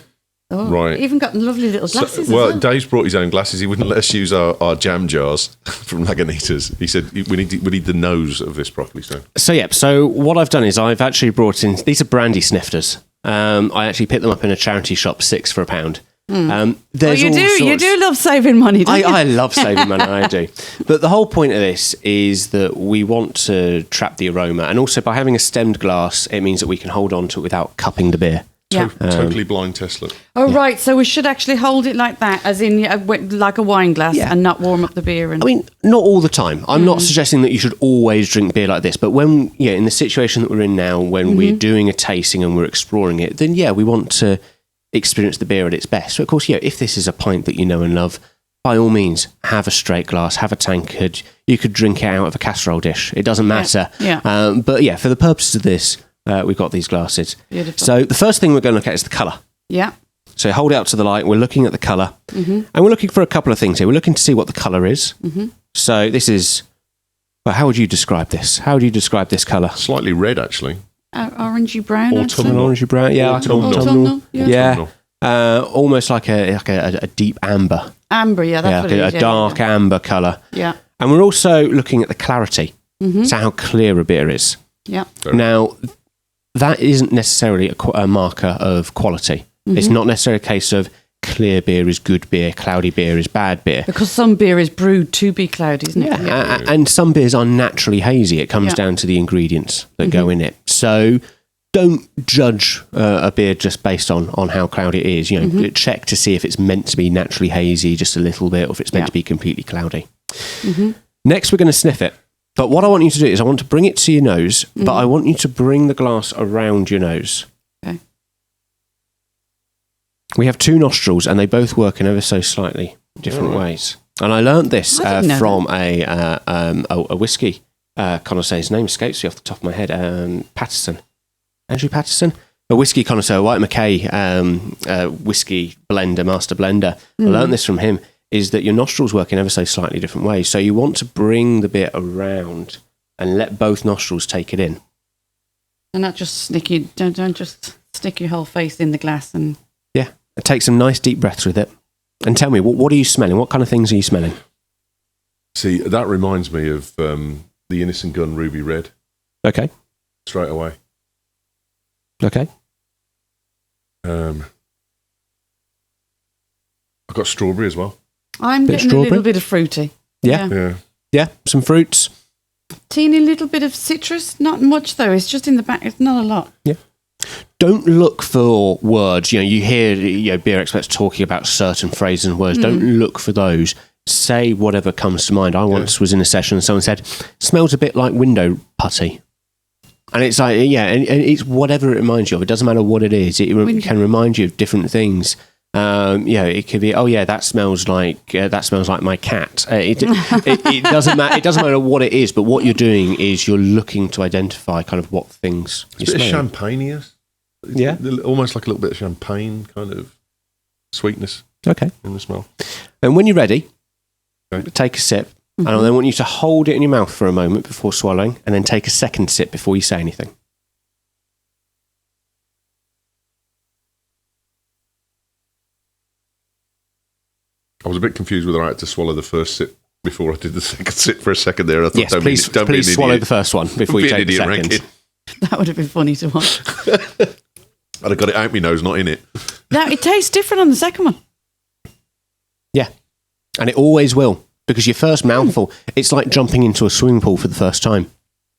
Right. Even got lovely little glasses. as well, well. Dave's brought his own glasses. He wouldn't let us use our jam jars from Lagunitas. He said we need the nose of this properly. So what I've done is I've actually brought in, these are brandy snifters. I actually picked them up in a charity shop, 6 for £1. You do love saving money, don't you? I love saving money, I do. But the whole point of this is that we want to trap the aroma, and also by having a stemmed glass, it means that we can hold on to it without cupping the beer. Yeah. Totally blind test look. Oh, right. So we should actually hold it like that, as in like a wine glass, and not warm up the beer. I mean, not all the time. I'm not suggesting that you should always drink beer like this, but when, in the situation that we're in now, when we're doing a tasting and we're exploring it, then we want to experience the beer at its best. So of course, if this is a pint that you know and love, by all means, have a straight glass, have a tankard. You could drink it out of a casserole dish. It doesn't matter. Yeah. But for the purposes of this, we've got these glasses. Beautiful. So the first thing we're going to look at is the colour. Yeah. So hold it out to the light. We're looking at the colour. And we're looking for a couple of things here. We're looking to see what the colour is. So this is, how would you describe this? How would you describe this colour? Slightly red, actually. Orangey brown. Autumnal, orangey brown. Yeah, Autumnal. Yeah. Almost like a deep amber. Amber, yeah, that's what it is. A dark amber colour. Yeah. And we're also looking at the clarity. So how clear a beer is. Yeah. Now, that isn't necessarily a marker of quality. It's not necessarily a case of clear beer is good beer, cloudy beer is bad beer. Because some beer is brewed to be cloudy, isn't it? Yeah. And some beers are naturally hazy. It comes down to the ingredients that go in it. So don't judge a beer just based on how cloudy it is. Check to see if it's meant to be naturally hazy just a little bit, or if it's meant to be completely cloudy. Next, we're going to sniff it. But what I want you to do is I want to bring it to your nose, but I want you to bring the glass around your nose. Okay. We have 2 nostrils, and they both work in ever so slightly different ways. And I learned this from a whiskey connoisseur. His name escapes me off the top of my head. Andrew Patterson, a whiskey connoisseur, White Mackay whiskey blender, master blender. I learned this from him. Is that your nostrils work in ever so slightly different ways. So you want to bring the beer around and let both nostrils take it in. And not just don't just stick your whole face in the glass and... Yeah, take some nice deep breaths with it. And tell me, what are you smelling? What kind of things are you smelling? See, that reminds me of the Innocent Gun Ruby Red. Okay. Straight away. Okay. I've got strawberry as well. I'm getting a little bit of fruity. Yeah, some fruits. Teeny little bit of citrus. Not much, though. It's just in the back. It's not a lot. Yeah. Don't look for words. You hear beer experts talking about certain phrases and words. Don't look for those. Say whatever comes to mind. I once was in a session and someone said, smells a bit like window putty. And it's like, and it's whatever it reminds you of. It doesn't matter what it is. It can remind you of different things. It could be, that smells like my cat. It doesn't matter. It doesn't matter what it is, but what you're doing is you're looking to identify kind of what things. It's a bit of champagne here. Yeah, almost like a little bit of champagne kind of sweetness. Okay, in the smell. And when you're ready, take a sip. And I then want you to hold it in your mouth for a moment before swallowing, and then take a second sip before you say anything. I was a bit confused whether I had to swallow the first sip before I did the second sip for a second there. I thought, Yes, please swallow the first one before you take the second. That would have been funny to watch. I'd have got it out my nose, not in it. Now, it tastes different on the second one. Yeah, and it always will, because your first mouthful, it's like jumping into a swimming pool for the first time.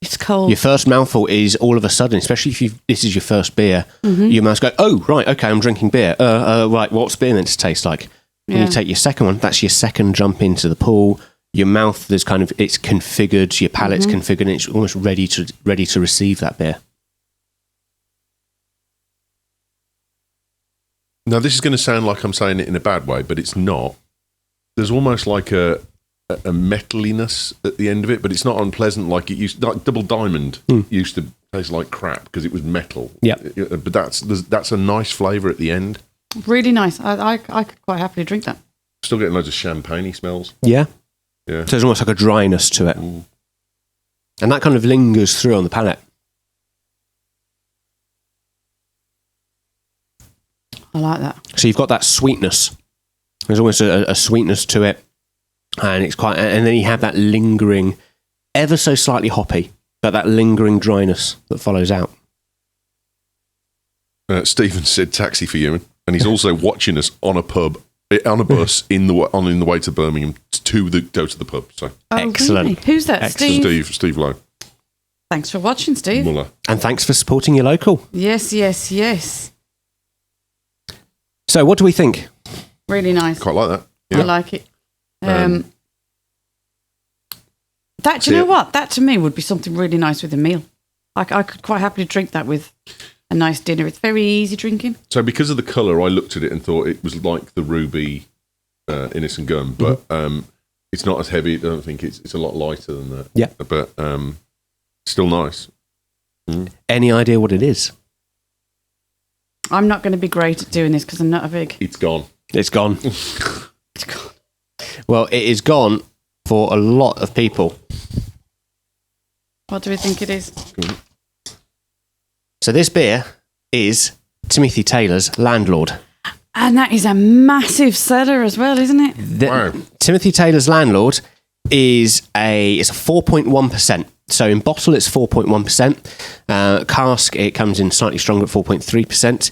It's cold. Your first mouthful is all of a sudden, especially if this is your first beer, your mouth go, oh, right, okay, I'm drinking beer. Right, what's beer meant to taste like? When you take your second one, that's your second jump into the pool. Your mouth, there's kind of, it's configured, your palate's configured, and it's almost ready to receive that beer. Now, this is going to sound like I'm saying it in a bad way, but it's not. There's almost like a metaliness at the end of it, but it's not unpleasant like it used. Like Double Diamond used to taste like crap because it was metal. Yeah, but that's a nice flavour at the end. Really nice. I could quite happily drink that. Still getting loads of champagne-y smells. Yeah. Yeah. So there's almost like a dryness to it. And that kind of lingers through on the palate. I like that. So you've got that sweetness. There's almost a sweetness to it. And it's quite, and then you have that lingering, ever so slightly hoppy, but that lingering dryness that follows out. Stephen said taxi for you, and he's also watching us on a bus in the way to Birmingham to go to the pub. So excellent. Really? Who's that? Excellent. Steve Lowe. Thanks for watching, Steve. Muller. And thanks for supporting your local. Yes. So what do we think? Really nice. Quite like that. Yeah. I like it. That, do you know what? That to me would be something really nice with a meal. I could quite happily drink that with a nice dinner. It's very easy drinking. So because of the colour, I looked at it and thought it was like the Ruby Innocent Gum, but it's not as heavy. I don't think it's a lot lighter than that. Yeah. But still nice. Any idea what it is? I'm not going to be great at doing this because I'm not a big... It's gone. It's gone. It's gone. Well, it is gone for a lot of people. What do we think it is? So this beer is Timothy Taylor's Landlord. And that is a massive seller as well, isn't it? Wow. Timothy Taylor's Landlord is a 4.1%. So in bottle, it's 4.1%. Cask, it comes in slightly stronger at 4.3%.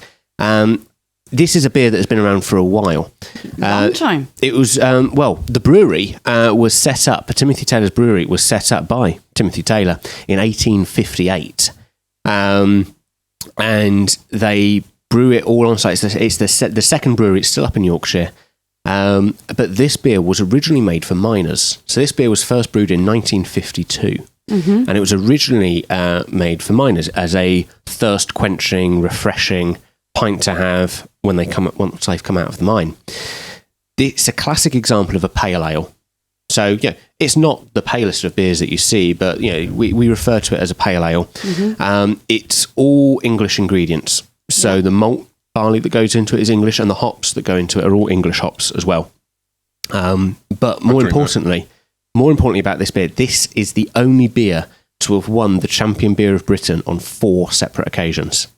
This is a beer that has been around for a while. Long time. It was, the brewery was set up, Timothy Taylor's brewery was set up by Timothy Taylor in 1858. And they brew it all on site. It's the second brewery, it's still up in Yorkshire. But this beer was originally made for miners. So this beer was first brewed in 1952. And it was originally made for miners as a thirst-quenching, refreshing pint to have once they've come out of the mine. It's a classic example of a pale ale. So, it's not the palest of beers that you see, but we refer to it as a pale ale. It's all English ingredients. So the malt barley that goes into it is English, and the hops that go into it are all English hops as well. But more importantly about this beer, this is the only beer to have won the Champion Beer of Britain on 4 separate occasions.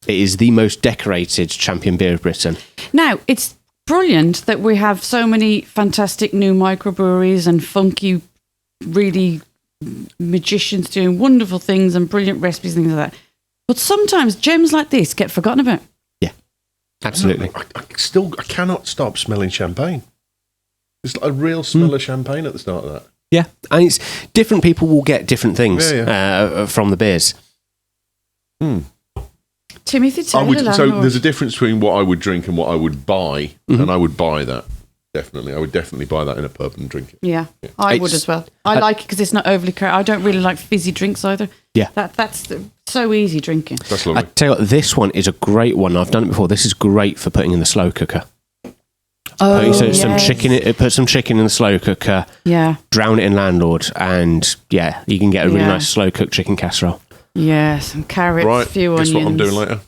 It is the most decorated Champion Beer of Britain. Now, it's brilliant that we have so many fantastic new microbreweries and funky, really magicians doing wonderful things and brilliant recipes and things like that. But sometimes gems like this get forgotten about. Yeah, absolutely. I cannot stop smelling champagne. There's a real smell of champagne at the start of that. Yeah, and it's different people will get different things from the beers. Timothy Taylor. So there's a difference between what I would drink and what I would buy, and I would buy that. Definitely. I would definitely buy that in a pub and drink it. Yeah. I would as well. I like it because it's not overly crowded. I don't really like fizzy drinks either. Yeah. That's so easy drinking. That's lovely. I tell you what, this one is a great one. I've done it before. This is great for putting in the slow cooker. Some chicken. Put some chicken in the slow cooker. Yeah. Drown it in Landlord, and you can get a really nice slow cooked chicken casserole. Yeah, some carrots, a few onions. Guess what I'm doing later?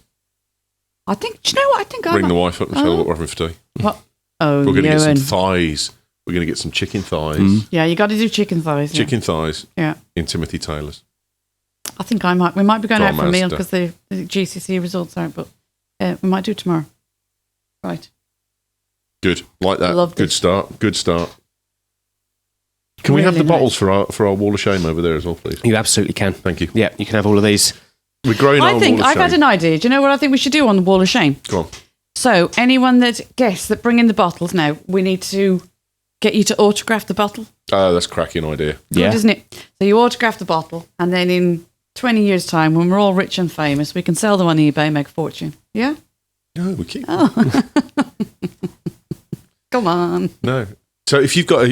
I think. Do you know what I think? Bring the wife up and tell her what we're having for tea. What? Oh, we're going to get some thighs We're going to get some chicken thighs. Yeah, you got to do chicken thighs. Chicken thighs Yeah. in Timothy Taylor's. I think we might be going out for a meal Master. because the GCSE results out, but we might do it tomorrow. Right. Good. Like that. Loved Good it. start. Good start. Can we have the Really bottles for our wall of shame over there as well, please? You absolutely can. Thank you. Yeah, you can have all of these. We're growing I our think wall of I've shame. had an idea. Do you know what I think we should do on the wall of shame? Go on. So anyone that guests that bring in the bottles now, we need to get you to autograph the bottle. Oh, that's a cracking idea. Good, isn't it? So you autograph the bottle, and then in 20 years' time, when we're all rich and famous, we can sell them on eBay, make a fortune. Yeah? No, we keep. Come on. No. So if you've got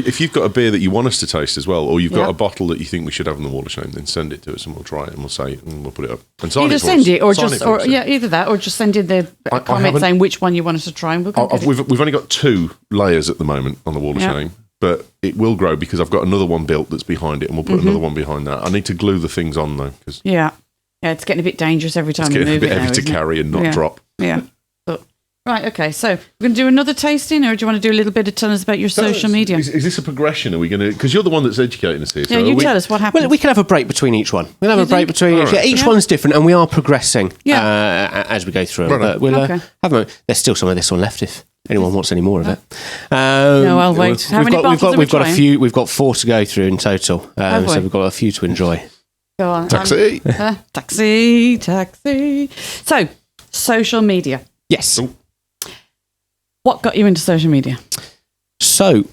a beer that you want us to taste as well, or you've got Yeah. a bottle that you think we should have on the wall of shame, then send it to us and we'll try it and we'll say it and we'll put it up and sign Either it for send us. it or Sign just, it for or us. yeah, either that or just send in the I comment haven't- saying which one you want us to try and we'll go get it. We've only got 2 layers at the moment on the wall of Yeah. shame, but it will grow because I've got another one built that's behind it, and we'll put another one behind that. I need to glue the things on though because Yeah. Yeah, it's getting a bit dangerous every time it's we getting a move bit it now, heavy to isn't it? carry and not Yeah. drop. Yeah. But, right, okay. So we're going to do another tasting, or do you want to do a little bit of tell us about your social media? Is this a progression? Are we going to? Because you're the one that's educating us here. Yeah, so you are we- tell us what happened. Well, we can have a break between each one. We'll have a break between each. All right. Each Yeah. one's different, and we are progressing Yeah. as we go through. Right on. But we'll Okay. have a. There's still some of this one left if anyone wants any more of it. No, I'll wait. How many bottles are we We've got a trying? few. We've got 4 to go through in total. Have we? So we've got a few to enjoy. Go on. Taxi. Taxi. So, social media. Yes. Oh. What got you into social media? So,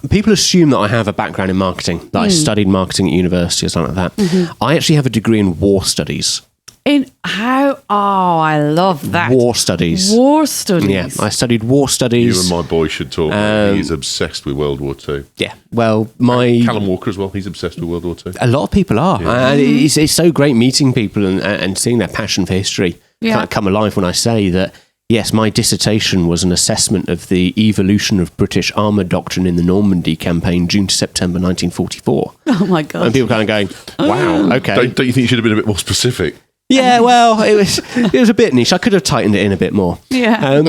people assume that I have a background in marketing, that I studied marketing at university or something like that. I actually have a degree in war studies. In how? Oh, I love that. War studies. War studies. Yeah, I studied war You studies. and my boy should talk. He's obsessed with World War II. Yeah. Well, my Callum Walker as well. He's obsessed with World War II. a lot of people are, and it's so great meeting people and seeing their passion for history kind of come alive when I say that. Yes, my dissertation was an assessment of the evolution of British armour doctrine in the Normandy campaign, June to September 1944. Oh my god. And people kind of going, "Wow, okay." Don't you think you should have been a bit more specific? Yeah, well, it was a bit niche. I could have tightened it in a bit more. Yeah.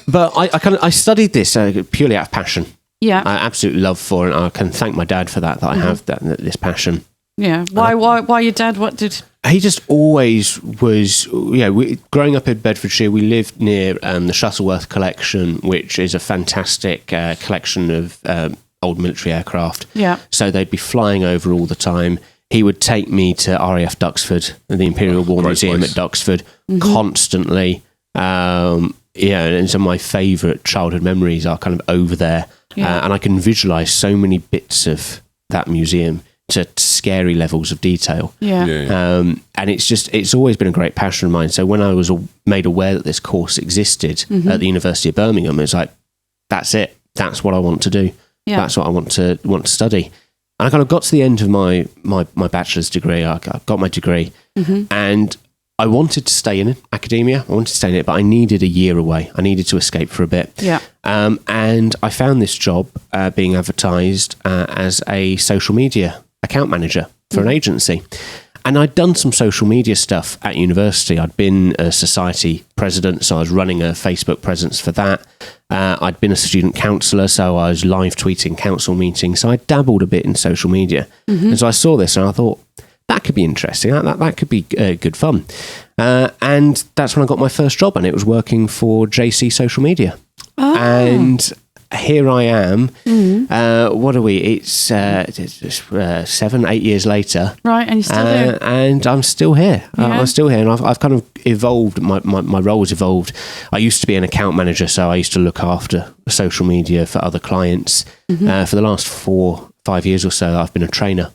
But I studied this purely out of passion. Yeah. I absolutely love for it. And I can thank my dad for that I have this passion. Yeah. Why your dad? What did? He just always was, growing up in Bedfordshire, we lived near the Shuttleworth collection, which is a fantastic collection of old military aircraft. Yeah. So they'd be flying over all the time. He would take me to RAF Duxford, the Imperial War great Museum place. at Duxford, constantly. And some of my favourite childhood memories are kind of over there. Yeah. And I can visualise so many bits of that museum to scary levels of detail. Yeah. And it's always been a great passion of mine. So when I was made aware that this course existed at the University of Birmingham, it's like, that's it. That's what I want to do. Yeah. That's what I want to study. And I kind of got to the end of my bachelor's degree. I got my degree, and I wanted to stay in academia. I wanted to stay in it, but I needed a year away. I needed to escape for a bit. Yeah. And I found this job being advertised as a social media account manager for an agency. And I'd done some social media stuff at university. I'd been a society president, so I was running a Facebook presence for that. I'd been a student counsellor, so I was live tweeting council meetings. So I dabbled a bit in social media. And so I saw this and I thought, that could be interesting. That could be good fun. And that's when I got my first job, and it was working for JC Social Media. Oh. And here I am. What are we? It's 7, 8 years later. Right, and you're still there. And I'm still here. Yeah. I'm still here, and I've kind of evolved. My role has evolved. I used to be an account manager, so I used to look after social media for other clients. For the last 4-5 years or so, I've been a trainer.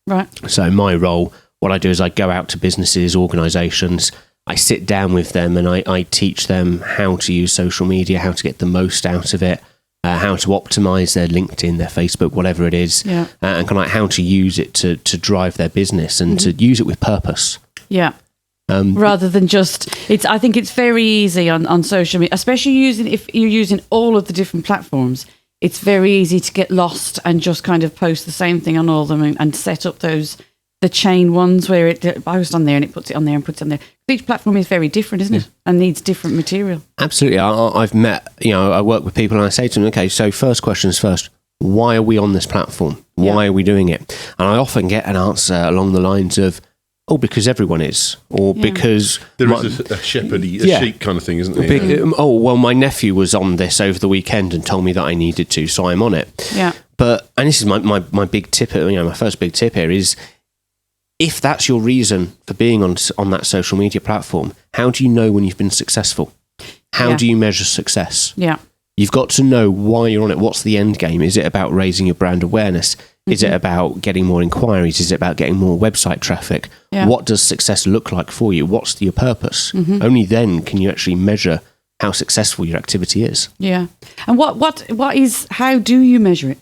Right. So my role, what I do is I go out to businesses, organisations, I sit down with them and I teach them how to use social media, how to get the most out of it, how to optimise their LinkedIn, their Facebook, whatever it is, Yeah. and kind of how to use it to drive their business and to use it with purpose. Yeah. Rather than just, I think it's very easy on social media, especially if you're using all of the different platforms. It's very easy to get lost and just kind of post the same thing on all of them and set up those the chain ones where it posts on there and it puts it on there and puts it on there. Each platform is very different, isn't it? And needs different material. Absolutely. I've met, I work with people and I say to them, okay, so first questions first. Why are we on this platform? Why are we doing it? And I often get an answer along the lines of, because everyone is, or because there is a sheep kind of thing, isn't there? My nephew was on this over the weekend and told me that I needed to, so I'm on it. Yeah. And this is my big tip, my first big tip here is, if that's your reason for being on that social media platform, how do you know when you've been successful? How do you measure success? Yeah. You've got to know why you're on it. What's the end game? Is it about raising your brand awareness? Is it about getting more inquiries? Is it about getting more website traffic? Yeah. What does success look like for you? What's your purpose? Only then can you actually measure how successful your activity is. Yeah. And how do you measure it?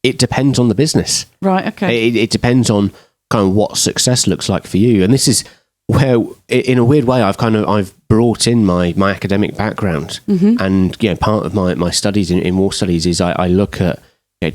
It depends on the business. Right, okay. It depends on kind of what success looks like for you. And this is where, in a weird way, I've brought in my academic background. And part of my studies in war studies is I look at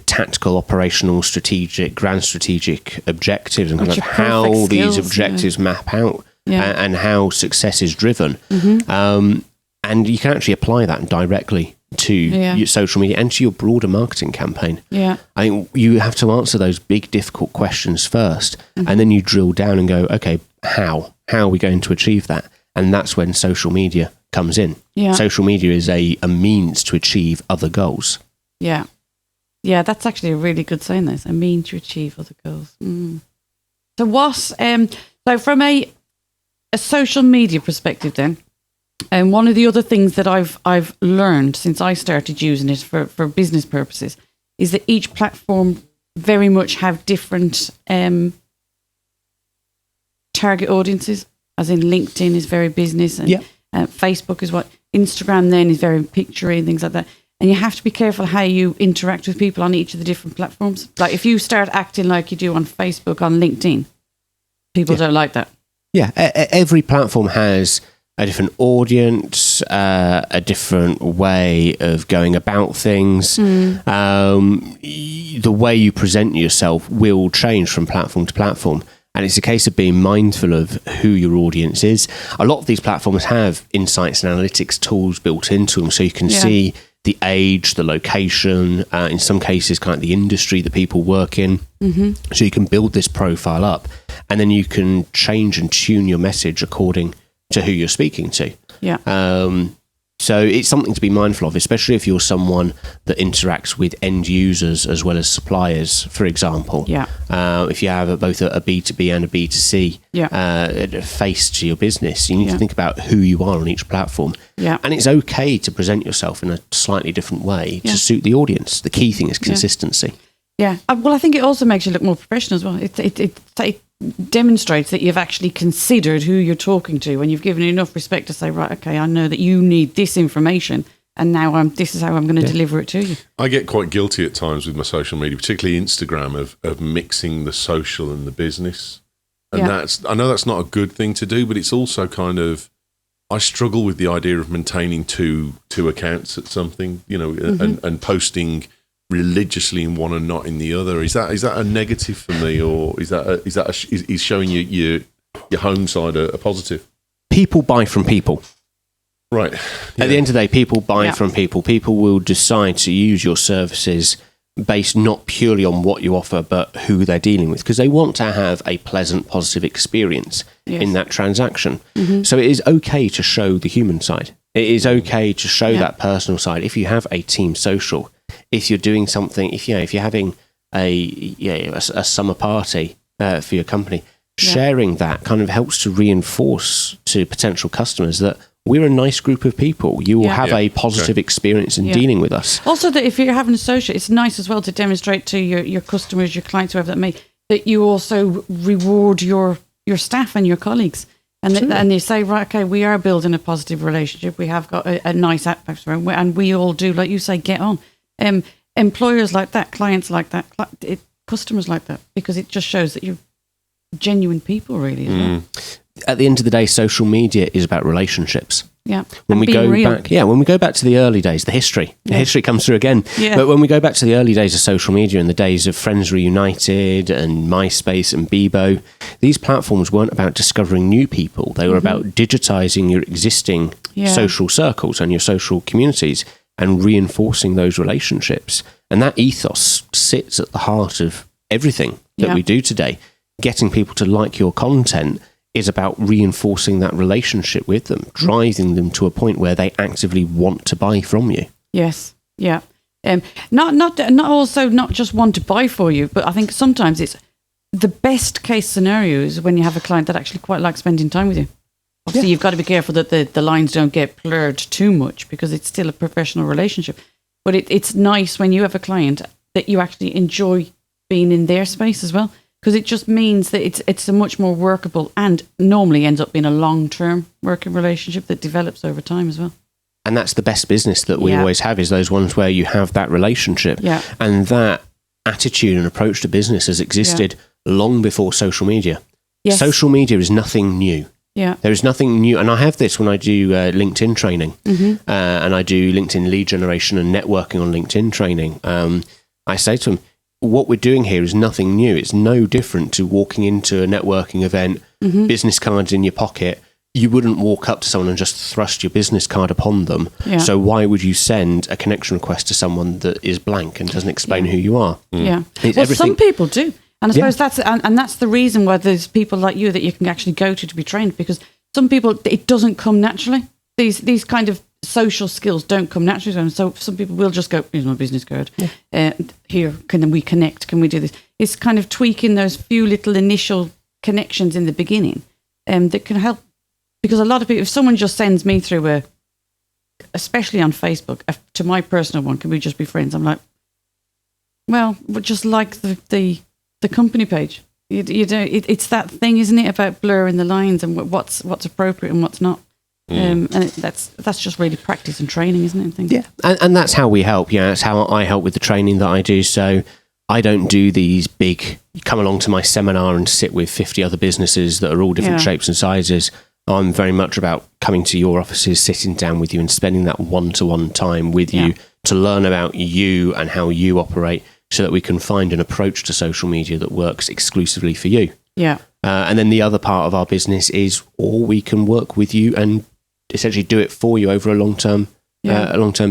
tactical, operational, strategic, grand strategic objectives and kind of how these objectives map out and how success is driven. And you can actually apply that directly to your social media and to your broader marketing campaign. Yeah. I think you have to answer those big, difficult questions first, and then you drill down and go, okay, how are we going to achieve that? And that's when social media comes in. Yeah. Social media is a means to achieve other goals. Yeah. Yeah, that's actually a really good saying, this, a means to achieve other goals. So so from a social media perspective then, and one of the other things that I've learned since I started using it for business purposes is that each platform very much have different target audiences, as in LinkedIn is very business and Facebook is what, Instagram then is very picture-y and things like that. And you have to be careful how you interact with people on each of the different platforms. Like if you start acting like you do on Facebook, on LinkedIn, people don't like that. Yeah, every platform has a different audience, a different way of going about things. The way you present yourself will change from platform to platform. And it's a case of being mindful of who your audience is. A lot of these platforms have insights and analytics tools built into them, so you can see the age, the location, in some cases kind of the industry that people work in. So you can build this profile up, and then you can change and tune your message according to who you're speaking to. So it's something to be mindful of, especially if you're someone that interacts with end users as well as suppliers, for example. If you have both a B2B and a B2C face to your business, you need to think about who you are on each platform. And it's okay to present yourself in a slightly different way to suit the audience. The key thing is consistency. Well, I think it also makes you look more professional as well. It demonstrates that you've actually considered who you're talking to, and you've given enough respect to say, right, okay, I know that you need this information, and now this is how I'm going to deliver it to you. I get quite guilty at times with my social media, particularly Instagram, of mixing the social and the business. And I know that's not a good thing to do, but it's also kind of, I struggle with the idea of maintaining two accounts at something, and posting religiously in one and not in the other. Is that a negative for me, or is showing your home side a positive? People buy from people. Right. At the end of the day, people buy from people. People will decide to use your services based not purely on what you offer, but who they're dealing with, because they want to have a pleasant, positive experience in that transaction. So it is okay to show the human side. It is okay to show that personal side. If you have a team social, if you're doing something, if you're having a summer party for your company, sharing that kind of helps to reinforce to potential customers that we're a nice group of people. You will have a positive experience in dealing with us. Also, that if you're having a social, it's nice as well to demonstrate to your customers, your clients, whoever that may, that you also reward your staff and your colleagues. And they say, right, okay, we are building a positive relationship. We have got a nice atmosphere, and we all do, like you say, get on. Employers like that, clients like that, customers like that, because it just shows that you're genuine people, really. As well. At the end of the day, social media is about relationships. Yeah. When And we being go real. back, when we go back to the early days, the history comes through again. Yeah. But when we go back to the early days of social media and the days of Friends Reunited and MySpace and Bebo, these platforms weren't about discovering new people. They were about digitizing your existing social circles and your social communities and reinforcing those relationships. And that ethos sits at the heart of everything that we do today. Getting people to like your content is about reinforcing that relationship with them, driving them to a point where they actively want to buy from you. Yes. Yeah. Not just want to buy for you, but I think sometimes it's the best case scenario is when you have a client that actually quite likes spending time with you. Obviously, you've got to be careful that the lines don't get blurred too much because it's still a professional relationship. But it's nice when you have a client that you actually enjoy being in their space as well, because it just means that it's a much more workable and normally ends up being a long-term working relationship that develops over time as well. And that's the best business that we always have, is those ones where you have that relationship. Yeah. And that attitude and approach to business has existed long before social media. Yes. Social media is nothing new. Yeah. There is nothing new. And I have this when I do LinkedIn training and I do LinkedIn lead generation and networking on LinkedIn training. I say to them, what we're doing here is nothing new. It's no different to walking into a networking event, business cards in your pocket. You wouldn't walk up to someone and just thrust your business card upon them. Yeah. So why would you send a connection request to someone that is blank and doesn't explain who you are? Yeah. Well, some people do. And I suppose that's the reason why there's people like you that you can actually go to be trained, because some people, it doesn't come naturally. These kind of social skills don't come naturally to them. So some people will just go, here's my business card. Here, can we connect? Can we do this? It's kind of tweaking those few little initial connections in the beginning that can help. Because a lot of people, if someone just sends me through especially on Facebook, to my personal one, can we just be friends? I'm like, well, just like the company page. You know, it's that thing, isn't it, about blurring the lines and what's appropriate and what's not. And that's just really practice and training, isn't it? I think. Yeah, and that's how we help. Yeah, that's how I help with the training that I do. So I don't do these big, come along to my seminar and sit with 50 other businesses that are all different shapes and sizes. I'm very much about coming to your offices, sitting down with you and spending that one-to-one time with you to learn about you and how you operate, so that we can find an approach to social media that works exclusively for you. Yeah. And then the other part of our business is, or we can work with you and essentially do it for you over a long-term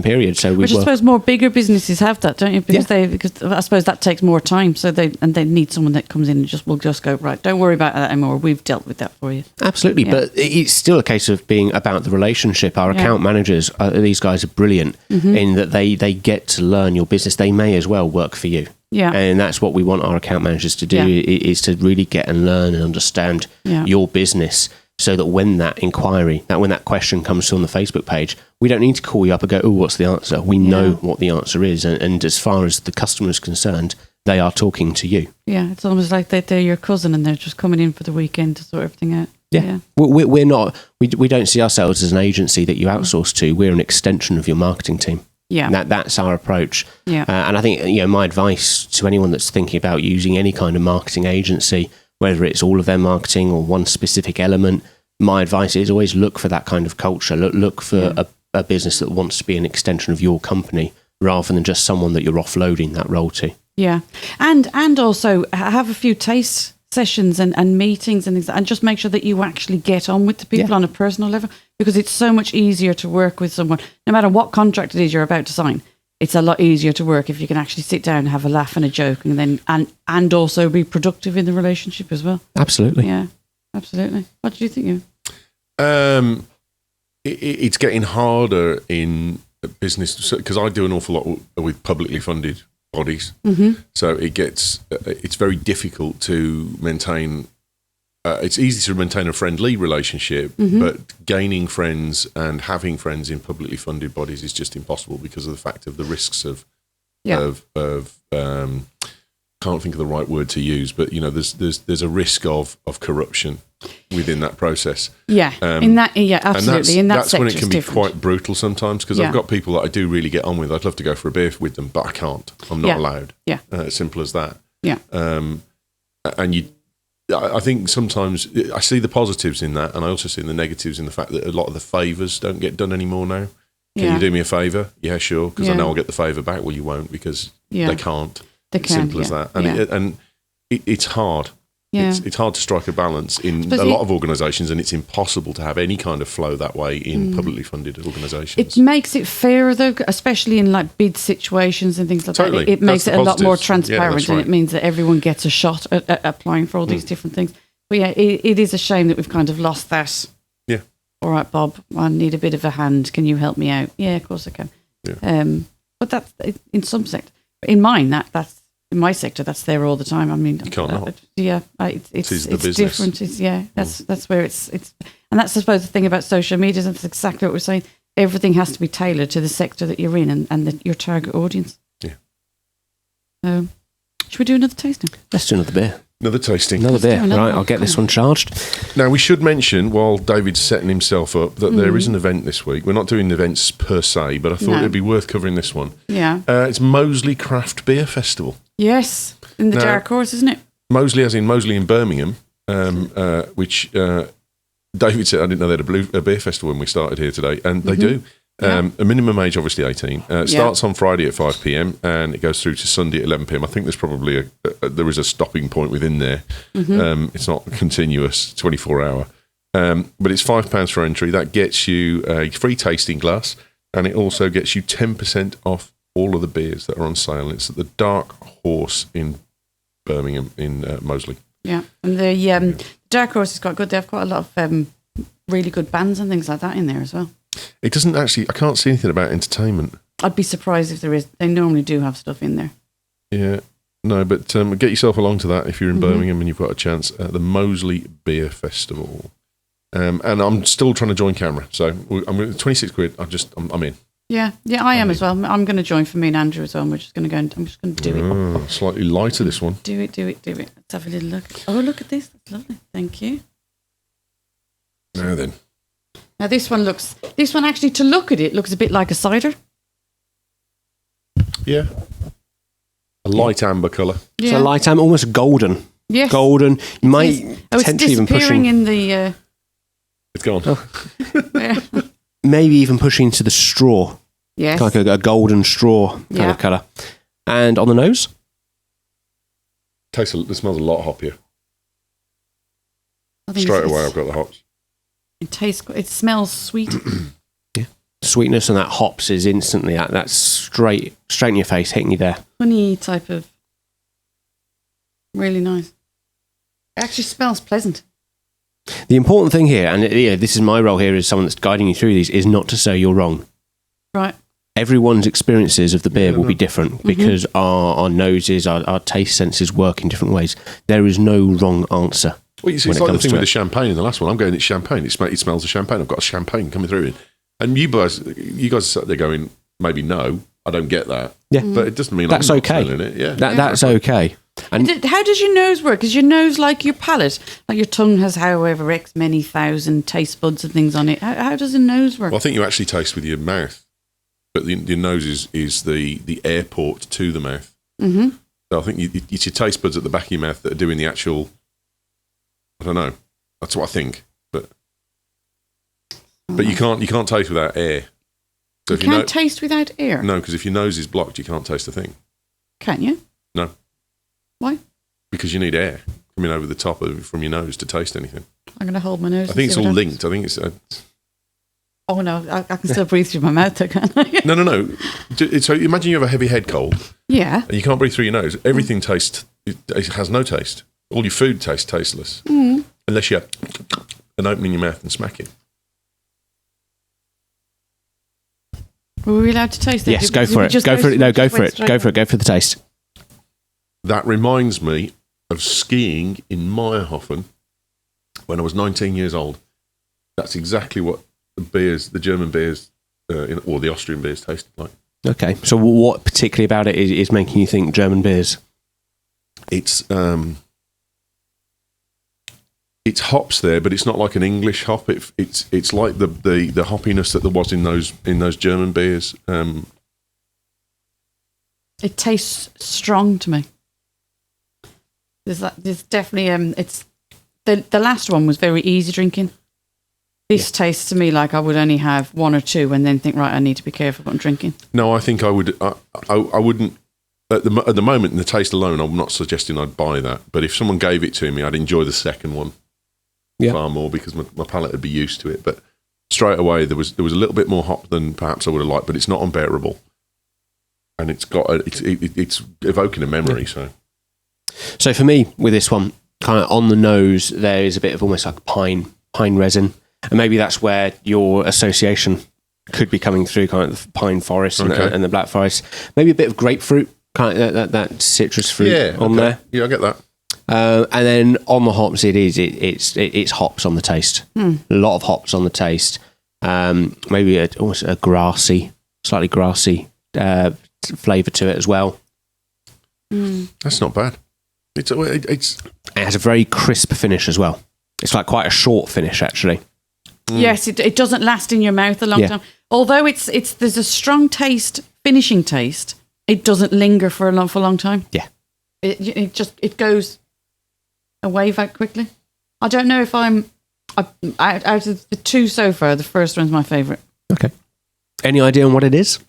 period. So Which I suppose more bigger businesses have that, don't you? Because I suppose that takes more time. So they need someone that comes in and will just go, right, don't worry about that anymore. We've dealt with that for you. Absolutely. But it's still a case of being about the relationship. Our account managers, these guys are brilliant in that they get to learn your business. They may as well work for you. Yeah. And that's what we want our account managers to do, is to really get and learn and understand your business, so that when that inquiry, when that question comes through on the Facebook page, we don't need to call you up and go, oh, what's the answer? We know what the answer is. And as far as the customer is concerned, they are talking to you. Yeah, it's almost like they're your cousin and they're just coming in for the weekend to sort everything out. Yeah. We're not, we don't see ourselves as an agency that you outsource to. We're an extension of your marketing team. Yeah. That's our approach. Yeah. And I think, my advice to anyone that's thinking about using any kind of marketing agency, whether it's all of their marketing or one specific element, my advice is always look for that kind of culture. Look for a business that wants to be an extension of your company, rather than just someone that you're offloading that role to. Yeah. And also have a few taste sessions and meetings and just make sure that you actually get on with the people on a personal level, because it's so much easier to work with someone, no matter what contract it is you're about to sign. It's a lot easier to work if you can actually sit down and have a laugh and a joke, and then and also be productive in the relationship as well. Absolutely. Yeah, absolutely. What do you think? It's getting harder in business, because I do an awful lot with publicly funded bodies. So it's very difficult to maintain. It's easy to maintain a friendly relationship, but gaining friends and having friends in publicly funded bodies is just impossible, because of the fact of the risks of can't think of the right word to use, but there's a risk of corruption within that process. Yeah, absolutely. In that that's when it can be quite brutal sometimes, because I've got people that I do really get on with. I'd love to go for a beer with them, but I can't. I'm not allowed. Yeah, simple as that. Yeah, and I think sometimes I see the positives in that, and I also see the negatives in the fact that a lot of the favours don't get done anymore now. Can you do me a favour? Yeah, sure, because I know I'll get the favour back. Well, you won't because they can't. They can't. Simple as that. And it's hard. Yeah. It's hard to strike a balance in a lot of organisations, and it's impossible to have any kind of flow that way in publicly funded organisations. It makes it fairer, though, especially in like bid situations and things like that. It makes it a lot more transparent, and it means that everyone gets a shot at applying for all these different things. But yeah, it is a shame that we've kind of lost that. Yeah. All right, Bob, I need a bit of a hand. Can you help me out? Yeah, of course I can. Yeah. But that's in some sector. In mine, that's. In my sector, that's there all the time. I mean, you can't not. Yeah, it's different. That's where it's, and that's I suppose the thing about social media. That's exactly what we're saying. Everything has to be tailored to the sector that you're in and your target audience. Yeah. So, should we do another tasting? Let's do another beer. Another tasting. Another beer. Right, I'll get this one charged. Now, we should mention, while David's setting himself up, that there is an event this week. We're not doing events per se, but I thought it'd be worth covering this one. Yeah. It's Moseley Craft Beer Festival. Yes, in the Dark Horse, isn't it? Moseley, as in Moseley in Birmingham, which David said, I didn't know they had a beer festival when we started here today, and they do. A minimum age, obviously 18. Starts on Friday at 5 p.m. and it goes through to Sunday at 11 p.m. I think there's probably there is a stopping point within there. It's not continuous, 24 hour. But it's £5 for entry. That gets you a free tasting glass, and it also gets you 10% off all of the beers that are on sale. It's at the Dark Horse in Birmingham in Moseley. Yeah, and the Dark Horse is quite good. They have quite a lot of really good bands and things like that in there as well. It doesn't actually, I can't see anything about entertainment. I'd be surprised if there is. They normally do have stuff in there. Yeah, no, but get yourself along to that if you're in Birmingham and you've got a chance at the Moseley Beer Festival. And I'm still trying to join camera, so I'm 26 quid. I'm in. Yeah, I am as well. I'm going to join for me and Andrew as well. And we're just going to go and I'm just going to do it. Slightly lighter this one. Do it. Let's have a little look. Oh, look at this. That's lovely. Thank you. Now then. Now this one actually, to look at it, looks a bit like a cider. Yeah. A light amber colour. Yeah. So light amber, almost golden. Yes. Golden. You might potentially even pushing in the... It's gone. Yeah. Maybe even pushing to the straw. Yes. Like a golden straw kind of colour. And on the nose? It smells a lot hoppier. Straight away I've got the hops. It smells sweet. Yeah. Sweetness and that hops is instantly that's straight in your face, hitting you there. Honey type of, really nice. It actually smells pleasant. The important thing here, and this is my role here as someone that's guiding you through these, is not to say you're wrong. Right. Everyone's experiences of the beer will be different because our noses, our taste senses work in different ways. There is no wrong answer. Well, you see, it's like the thing with the champagne in the last one. I'm going, it's champagne. It smells of champagne. I've got a champagne coming through. And you guys are sat there going, maybe no, I don't get that. Yeah. But it doesn't mean that's I'm okay. not smelling it. Yeah. That's okay. And how does your nose work? Is your nose like your palate? Like your tongue has however X many thousand taste buds and things on it. How does a nose work? Well, I think you actually taste with your mouth. But your nose is the airport to the mouth. Mm-hmm. So I think it's your taste buds at the back of your mouth that are doing the actual... I don't know. That's what I think. But you can't taste without air. So you can't taste without air? No, because if your nose is blocked, you can't taste a thing. Can you? No. Why? Because you need air coming over the top from your nose to taste anything. I'm going to hold my nose. I think it's all linked. I think it's... Oh, no, I can still breathe through my mouth, though, can't I? No. So imagine you have a heavy head cold. Yeah. And you can't breathe through your nose. Everything tastes... It has no taste. All your food tastes tasteless. Mm. Unless you have an opening your mouth and smack it. Were we allowed to taste it? Yes, go for it. Go for it. No, go for it. Go for it. Go for the taste. That reminds me of skiing in Meyerhofen when I was 19 years old. That's exactly what the German beers, or the Austrian beers tasted like. Okay. So what particularly about it is making you think German beers? It's hops there, but it's not like an English hop. It's like the hoppiness that there was in those German beers. It tastes strong to me. There's definitely the last one was very easy drinking. This tastes to me like I would only have one or two and then think, right, I need to be careful what I'm drinking. No, I think I would. I wouldn't. At the moment, in the taste alone, I'm not suggesting I'd buy that. But if someone gave it to me, I'd enjoy the second one far more because my palate would be used to it. But straight away, there was a little bit more hop than perhaps I would have liked, but it's not unbearable, and it's evoking a memory. So for me, with this one, kind of on the nose, there is a bit of almost like pine resin, and maybe that's where your association could be coming through, kind of the pine forest and the black forest. Maybe a bit of grapefruit, kind of that citrus fruit on there. Yeah, I get that. And then on the hops, it's hops on the taste. A lot of hops on the taste. Maybe almost a slightly grassy flavour to it as well. That's not bad. It has a very crisp finish as well. It's like quite a short finish, actually. Yes, it doesn't last in your mouth a long time. Although there's a strong taste, finishing taste. It doesn't linger for a long time. Yeah, it goes away very quickly. I don't know if out of the two so far, the first one's my favourite. Okay. Any idea on what it is?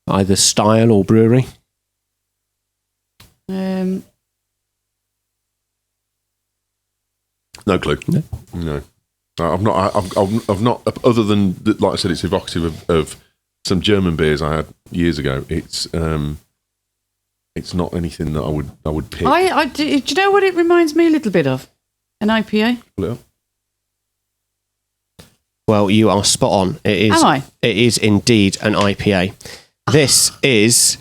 Either style or brewery? No clue. No. I've not. Other than like I said, it's evocative of some German beers I had years ago. It's not anything that I would pick. Do you know what it reminds me a little bit of? An IPA. Well, you are spot on. It is. Am I? It is indeed an IPA. This is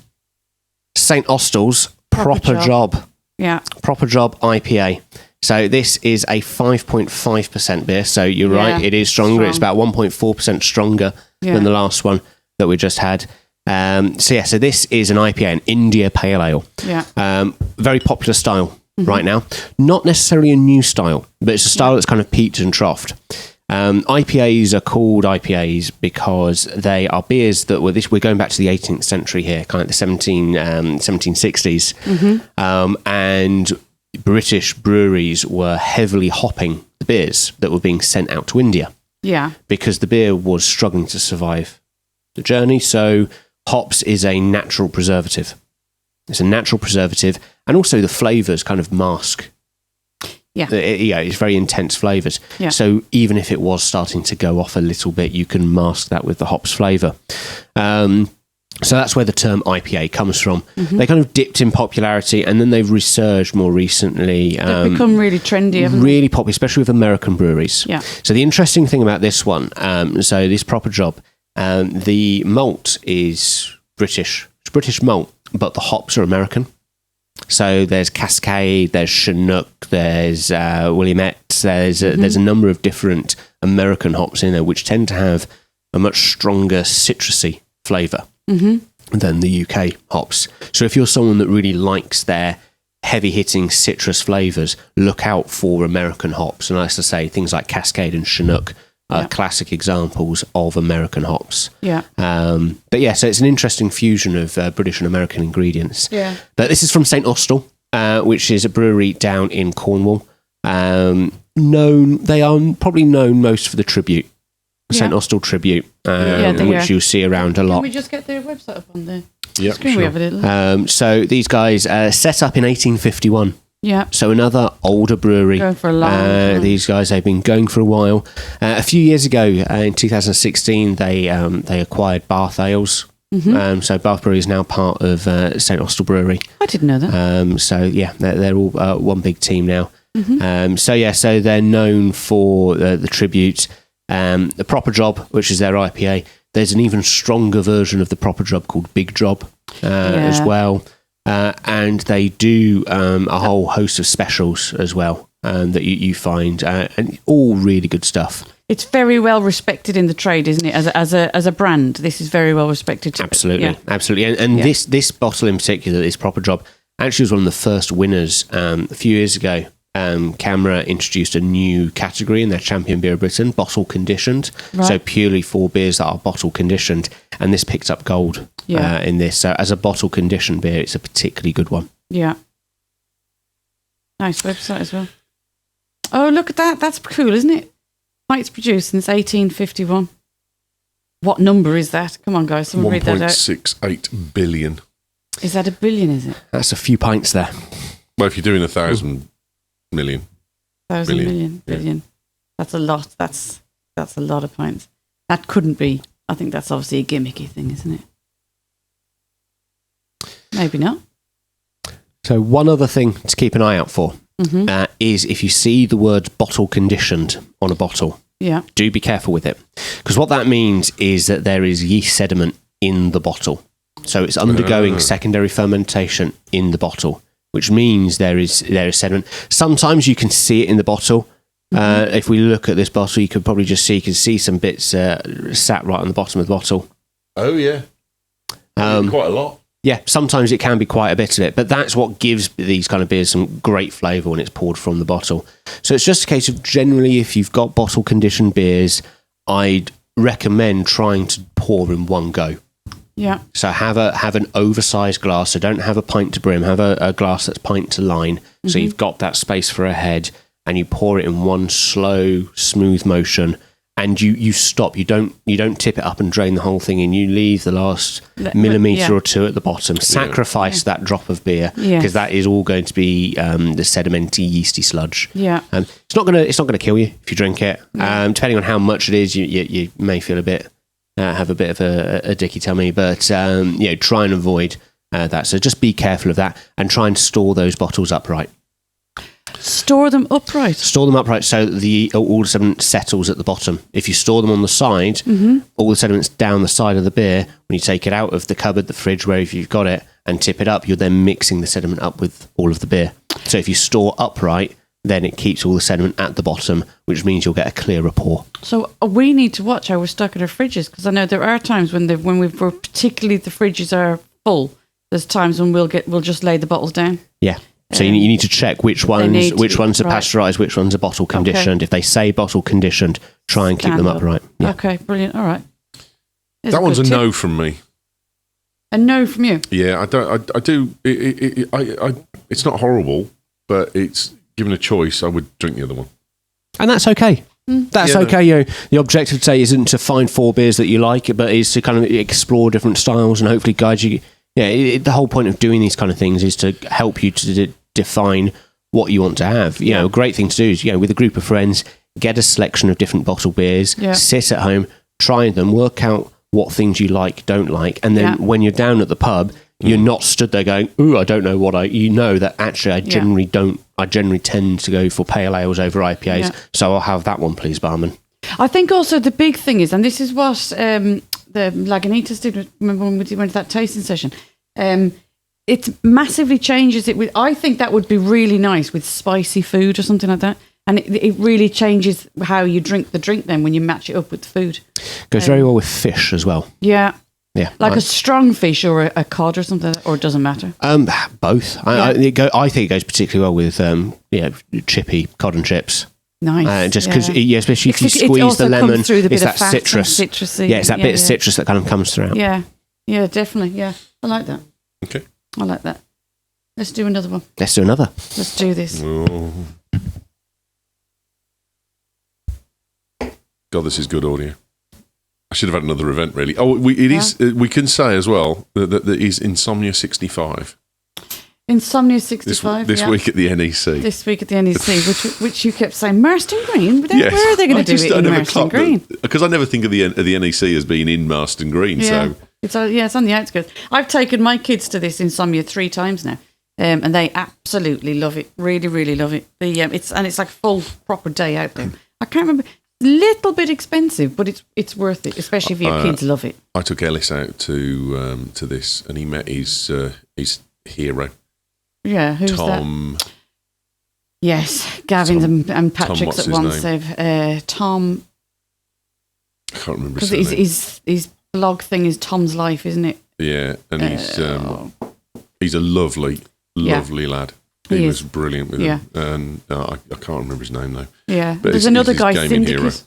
St. Austell's Proper Job. Yeah. Proper Job IPA. So this is a 5.5% beer. So you're right, it is stronger. It's about 1.4% stronger than the last one that we just had. So this is an IPA, an India Pale Ale. Yeah. Very popular style right now. Not necessarily a new style, but it's a style that's kind of peaked and troughed. IPAs are called IPAs because they are beers that we're going back to the 18th century here, kind of the 1760s. And British breweries were heavily hopping the beers that were being sent out to India. Yeah. Because the beer was struggling to survive the journey. So hops is a natural preservative. It's a natural preservative. And also the flavours kind of mask. Yeah. It's very intense flavours. Yeah. So even if it was starting to go off a little bit, you can mask that with the hops flavour. So that's where the term IPA comes from. They kind of dipped in popularity and then they've resurged more recently. They've become really trendy, haven't they? Really popular, especially with American breweries. Yeah. So the interesting thing about this one, so this Proper Job, the malt is British. It's British malt, but the hops are American. So there's Cascade, there's Chinook, there's Willamette, there's a number of different American hops in there which tend to have a much stronger citrusy flavour than the UK hops. So if you're someone that really likes their heavy-hitting citrus flavours, look out for American hops. And as I say, things like Cascade and Chinook are classic examples of American hops. Yeah. But yeah, so it's an interesting fusion of British and American ingredients. Yeah. But this is from St. Austell, which is a brewery down in Cornwall. They are probably known most for the tribute. St. Austell tribute, which you'll see around a lot. Can we just get their website up on the screen? Sure. We have a little. So these guys set up in 1851. Yeah. So another older brewery. Going for a long time. These guys, they've been going for a while. A few years ago, in 2016, they acquired Bath Ales. So Bath Brewery is now part of St. Austell Brewery. I didn't know that. They're all one big team now. So they're known for the tribute. The Proper Job, which is their IPA. There's an even stronger version of the Proper Job called Big Job as well. And they do a whole host of specials as well that you find, and all really good stuff. It's very well respected in the trade, isn't it? As a brand, this is very well respected. Absolutely. And this bottle in particular, this Proper Job, actually was one of the first winners a few years ago. Camera introduced a new category in their Champion Beer of Britain, bottle conditioned. Right. So purely for beers that are bottle conditioned, and this picked up gold in this. So as a bottle conditioned beer, it's a particularly good one. Yeah. Nice website as well. Oh, look at that. That's cool, isn't it? Pints produced since 1851. What number is that? Come on, guys. Someone read that out. 1.68 billion. Is that a billion, is it? That's a few pints there. Well, if you're doing 1,000 million. 1,000 million, billion. That's a lot. That's a lot of pints. That couldn't be. I think that's obviously a gimmicky thing, isn't it? Maybe not. So one other thing to keep an eye out for is if you see the word bottle conditioned on a bottle, do be careful with it. Because what that means is that there is yeast sediment in the bottle. So it's undergoing secondary fermentation in the bottle, which means there is sediment. Sometimes you can see it in the bottle. If we look at this bottle, you can probably just see some bits sat right on the bottom of the bottle. Oh, yeah. Quite a lot. Yeah, sometimes it can be quite a bit of it, but that's what gives these kind of beers some great flavour when it's poured from the bottle. So it's just a case of generally, if you've got bottle conditioned beers, I'd recommend trying to pour in one go. Yeah. So have an oversized glass. So don't have a pint to brim. Have a glass that's pint to line. So you've got that space for a head, and you pour it in one slow, smooth motion. And you stop. You don't tip it up and drain the whole thing in. You leave the last millimetre or two at the bottom. Sacrifice that drop of beer because that is all going to be the sedimenty, yeasty sludge. Yeah, it's not gonna kill you if you drink it. Depending on how much it is, you may feel a bit have a bit of a dicky tummy, but try and avoid that. So just be careful of that and try and store those bottles upright. Store them upright. Store them upright so that all the sediment settles at the bottom. If you store them on the side, all the sediment's down the side of the beer. When you take it out of the cupboard, the fridge, wherever you've got it, and tip it up, you're then mixing the sediment up with all of the beer. So if you store upright, then it keeps all the sediment at the bottom, which means you'll get a clearer pour. So we need to watch how we're stuck at our fridges, because I know there are times when particularly the fridges are full. There's times when we'll just lay the bottles down. Yeah. So you need to check which ones are pasteurised, which ones are bottle conditioned. Okay. If they say bottle conditioned, try and keep them upright. Yeah. Okay, brilliant. All right. That one's a no from me. A no from you? Yeah, I do. It's not horrible, but it's given a choice. I would drink the other one, and that's okay. That's okay. The objective today isn't to find 4 beers that you like, but is to kind of explore different styles and hopefully guide you. Yeah, the whole point of doing these kind of things is to help you to define what you want to have. A great thing to do is, with a group of friends, get a selection of different bottle beers, sit at home, try them, work out what things you like, don't like, and then when you're down at the pub, you're not stood there going, "Ooh, I don't know what that actually I generally don't. I generally tend to go for pale ales over IPAs, so I'll have that one, please, barman." I think also the big thing is, and this is what the Lagunitas did, remember when we went to that tasting session, it massively changes it. I think that would be really nice with spicy food or something like that. And it really changes how you drink the drink then when you match it up with the food. Goes very well with fish as well. Yeah. Yeah. Like a strong fish or a cod or something, or it doesn't matter? Both. I think it goes particularly well with chippy cod and chips. Nice. Just because, especially if you squeeze the lemon, it's that citrus. Citrusy. Yeah, it's that bit of citrus that kind of comes through. Yeah. Yeah, definitely. Yeah. I like that. Okay. I like that. Let's do another one. Let's do another. Let's do this. Oh. God, this is good audio. I should have had another event, really. Oh, we can say as well that is Insomnia 65. Insomnia 65. This week at the NEC. This week at the NEC, which you kept saying Marston Green. Where are they going to do it in Marston Green? Because I never think of the NEC as being in Marston Green. Yeah. So it's on the outskirts. I've taken my kids to this Insomnia 3 times now, and they absolutely love it. Really, really love it. It's like a full proper day out there. I can't remember. Little bit expensive, but it's worth it, especially if your kids love it. I took Ellis out to this, and he met his hero. Yeah, who's Tom? That? Yes, Gavin's and Patrick's at one save. Tom. I can't remember his his blog thing is Tom's Life, isn't it? Yeah, and he's a lovely lad. He was brilliant with him. And I can't remember his name though. Yeah, but there's another guy, Syndicate.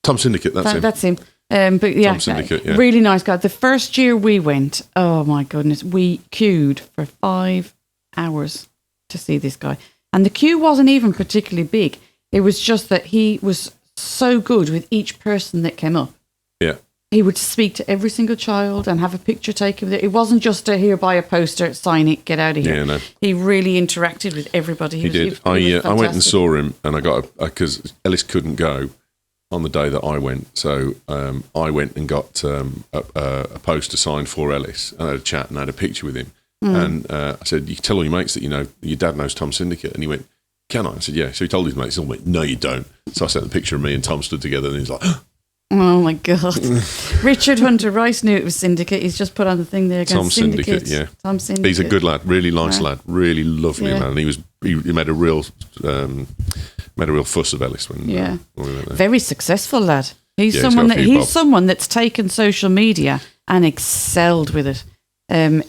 Tom Syndicate, that's him. That's him. But yeah, Tom Syndicate, really nice guy. The first year we went, oh my goodness, we queued for 5 hours to see this guy. And the queue wasn't even particularly big. It was just that he was so good with each person that came up. Yeah. He would speak to every single child and have a picture taken with it. It wasn't just a here, buy a poster, sign it, get out of here. Yeah, no. He really interacted with everybody. He did. I went and saw him, and I got because Ellis couldn't go on the day that I went, so I went and got a poster signed for Ellis, and I had a chat and I had a picture with him. And I said, "You can tell all your mates that your dad knows Tom Syndicate," and he went, "Can I?" I said, "Yeah." So he told his mates, and went, "No, you don't." So I sent the picture of me and Tom stood together, and he's like, "Oh my God." Richard Hunter Rice knew it was Syndicate. He's just put on the thing there again. Tom Syndicate, yeah. Tom Syndicate. He's a good lad, really nice lad, really lovely man. And he made a real fuss of Ellis when we went there. Very successful lad. He's he's someone that's taken social media and excelled with it. He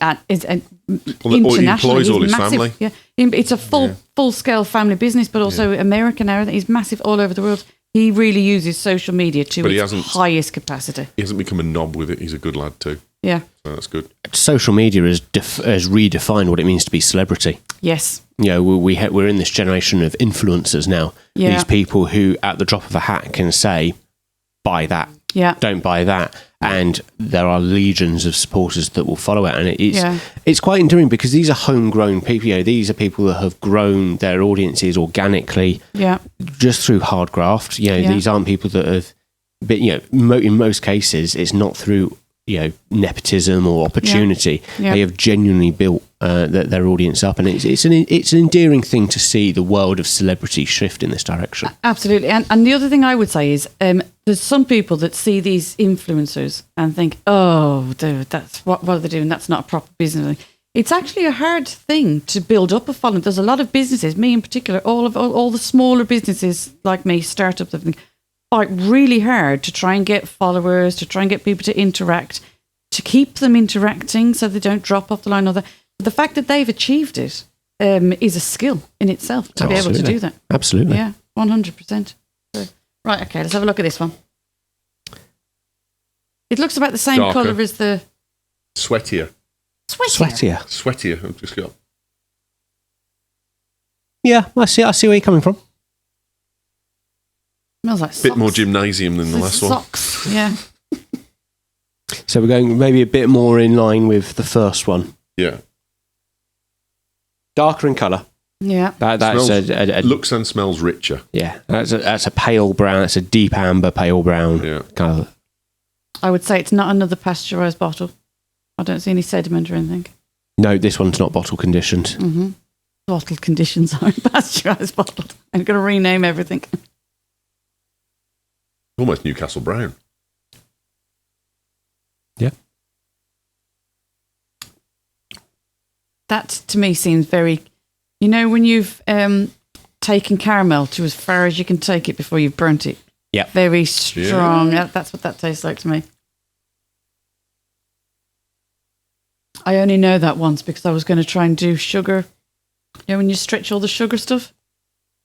employs all his massive, family. Yeah, it's a full scale family business, but also American now. He's massive all over the world. He really uses social media to its highest capacity. He hasn't become a knob with it. He's a good lad too. Yeah, so that's good. Social media has redefined what it means to be celebrity. Yes. We're in this generation of influencers now. Yeah. These people who, at the drop of a hat, can say, "Buy that." Yeah. Don't buy that. And there are legions of supporters that will follow it. And it's quite endearing because these are homegrown people. These are people that have grown their audiences organically just through hard graft. These aren't people that have been, in most cases, it's not through, nepotism or opportunity. They have genuinely built their audience up. And it's an endearing thing to see the world of celebrity shift in this direction. Absolutely. And the other thing I would say is there's some people that see these influencers and think, oh, dude, that's what are they doing? That's not a proper business. It's actually a hard thing to build up a following. There's a lot of businesses, me in particular, all the smaller businesses like me, startups, fight really hard to try and get followers, to try and get people to interact, to keep them interacting so they don't drop off the line. The fact that they've achieved it is a skill in itself to be able to do that. Absolutely. Yeah, 100%. Right, okay, let's have a look at this one. It looks about the same colour as the... Sweatier. I've just got... Yeah, I see where you're coming from. Smells like socks. Bit more gymnasium than the last socks. Yeah. So we're going maybe a bit more in line with the first one. Yeah. Darker in colour. Yeah. That's looks and smells richer. Yeah. That's a pale brown. That's a deep amber pale brown. Yeah. Kind of. I would say it's not another pasteurised bottle. I don't see any sediment or anything. No, this one's not bottle conditioned. Mm-hmm. Bottle conditions are pasteurised bottle. I'm going to rename everything. Almost Newcastle Brown. Yeah. That to me seems very, when you've taken caramel to as far as you can take it before you've burnt it. Yeah. Very strong. Yeah. That's what that tastes like to me. I only know that once because I was going to try and do sugar. When you stretch all the sugar stuff,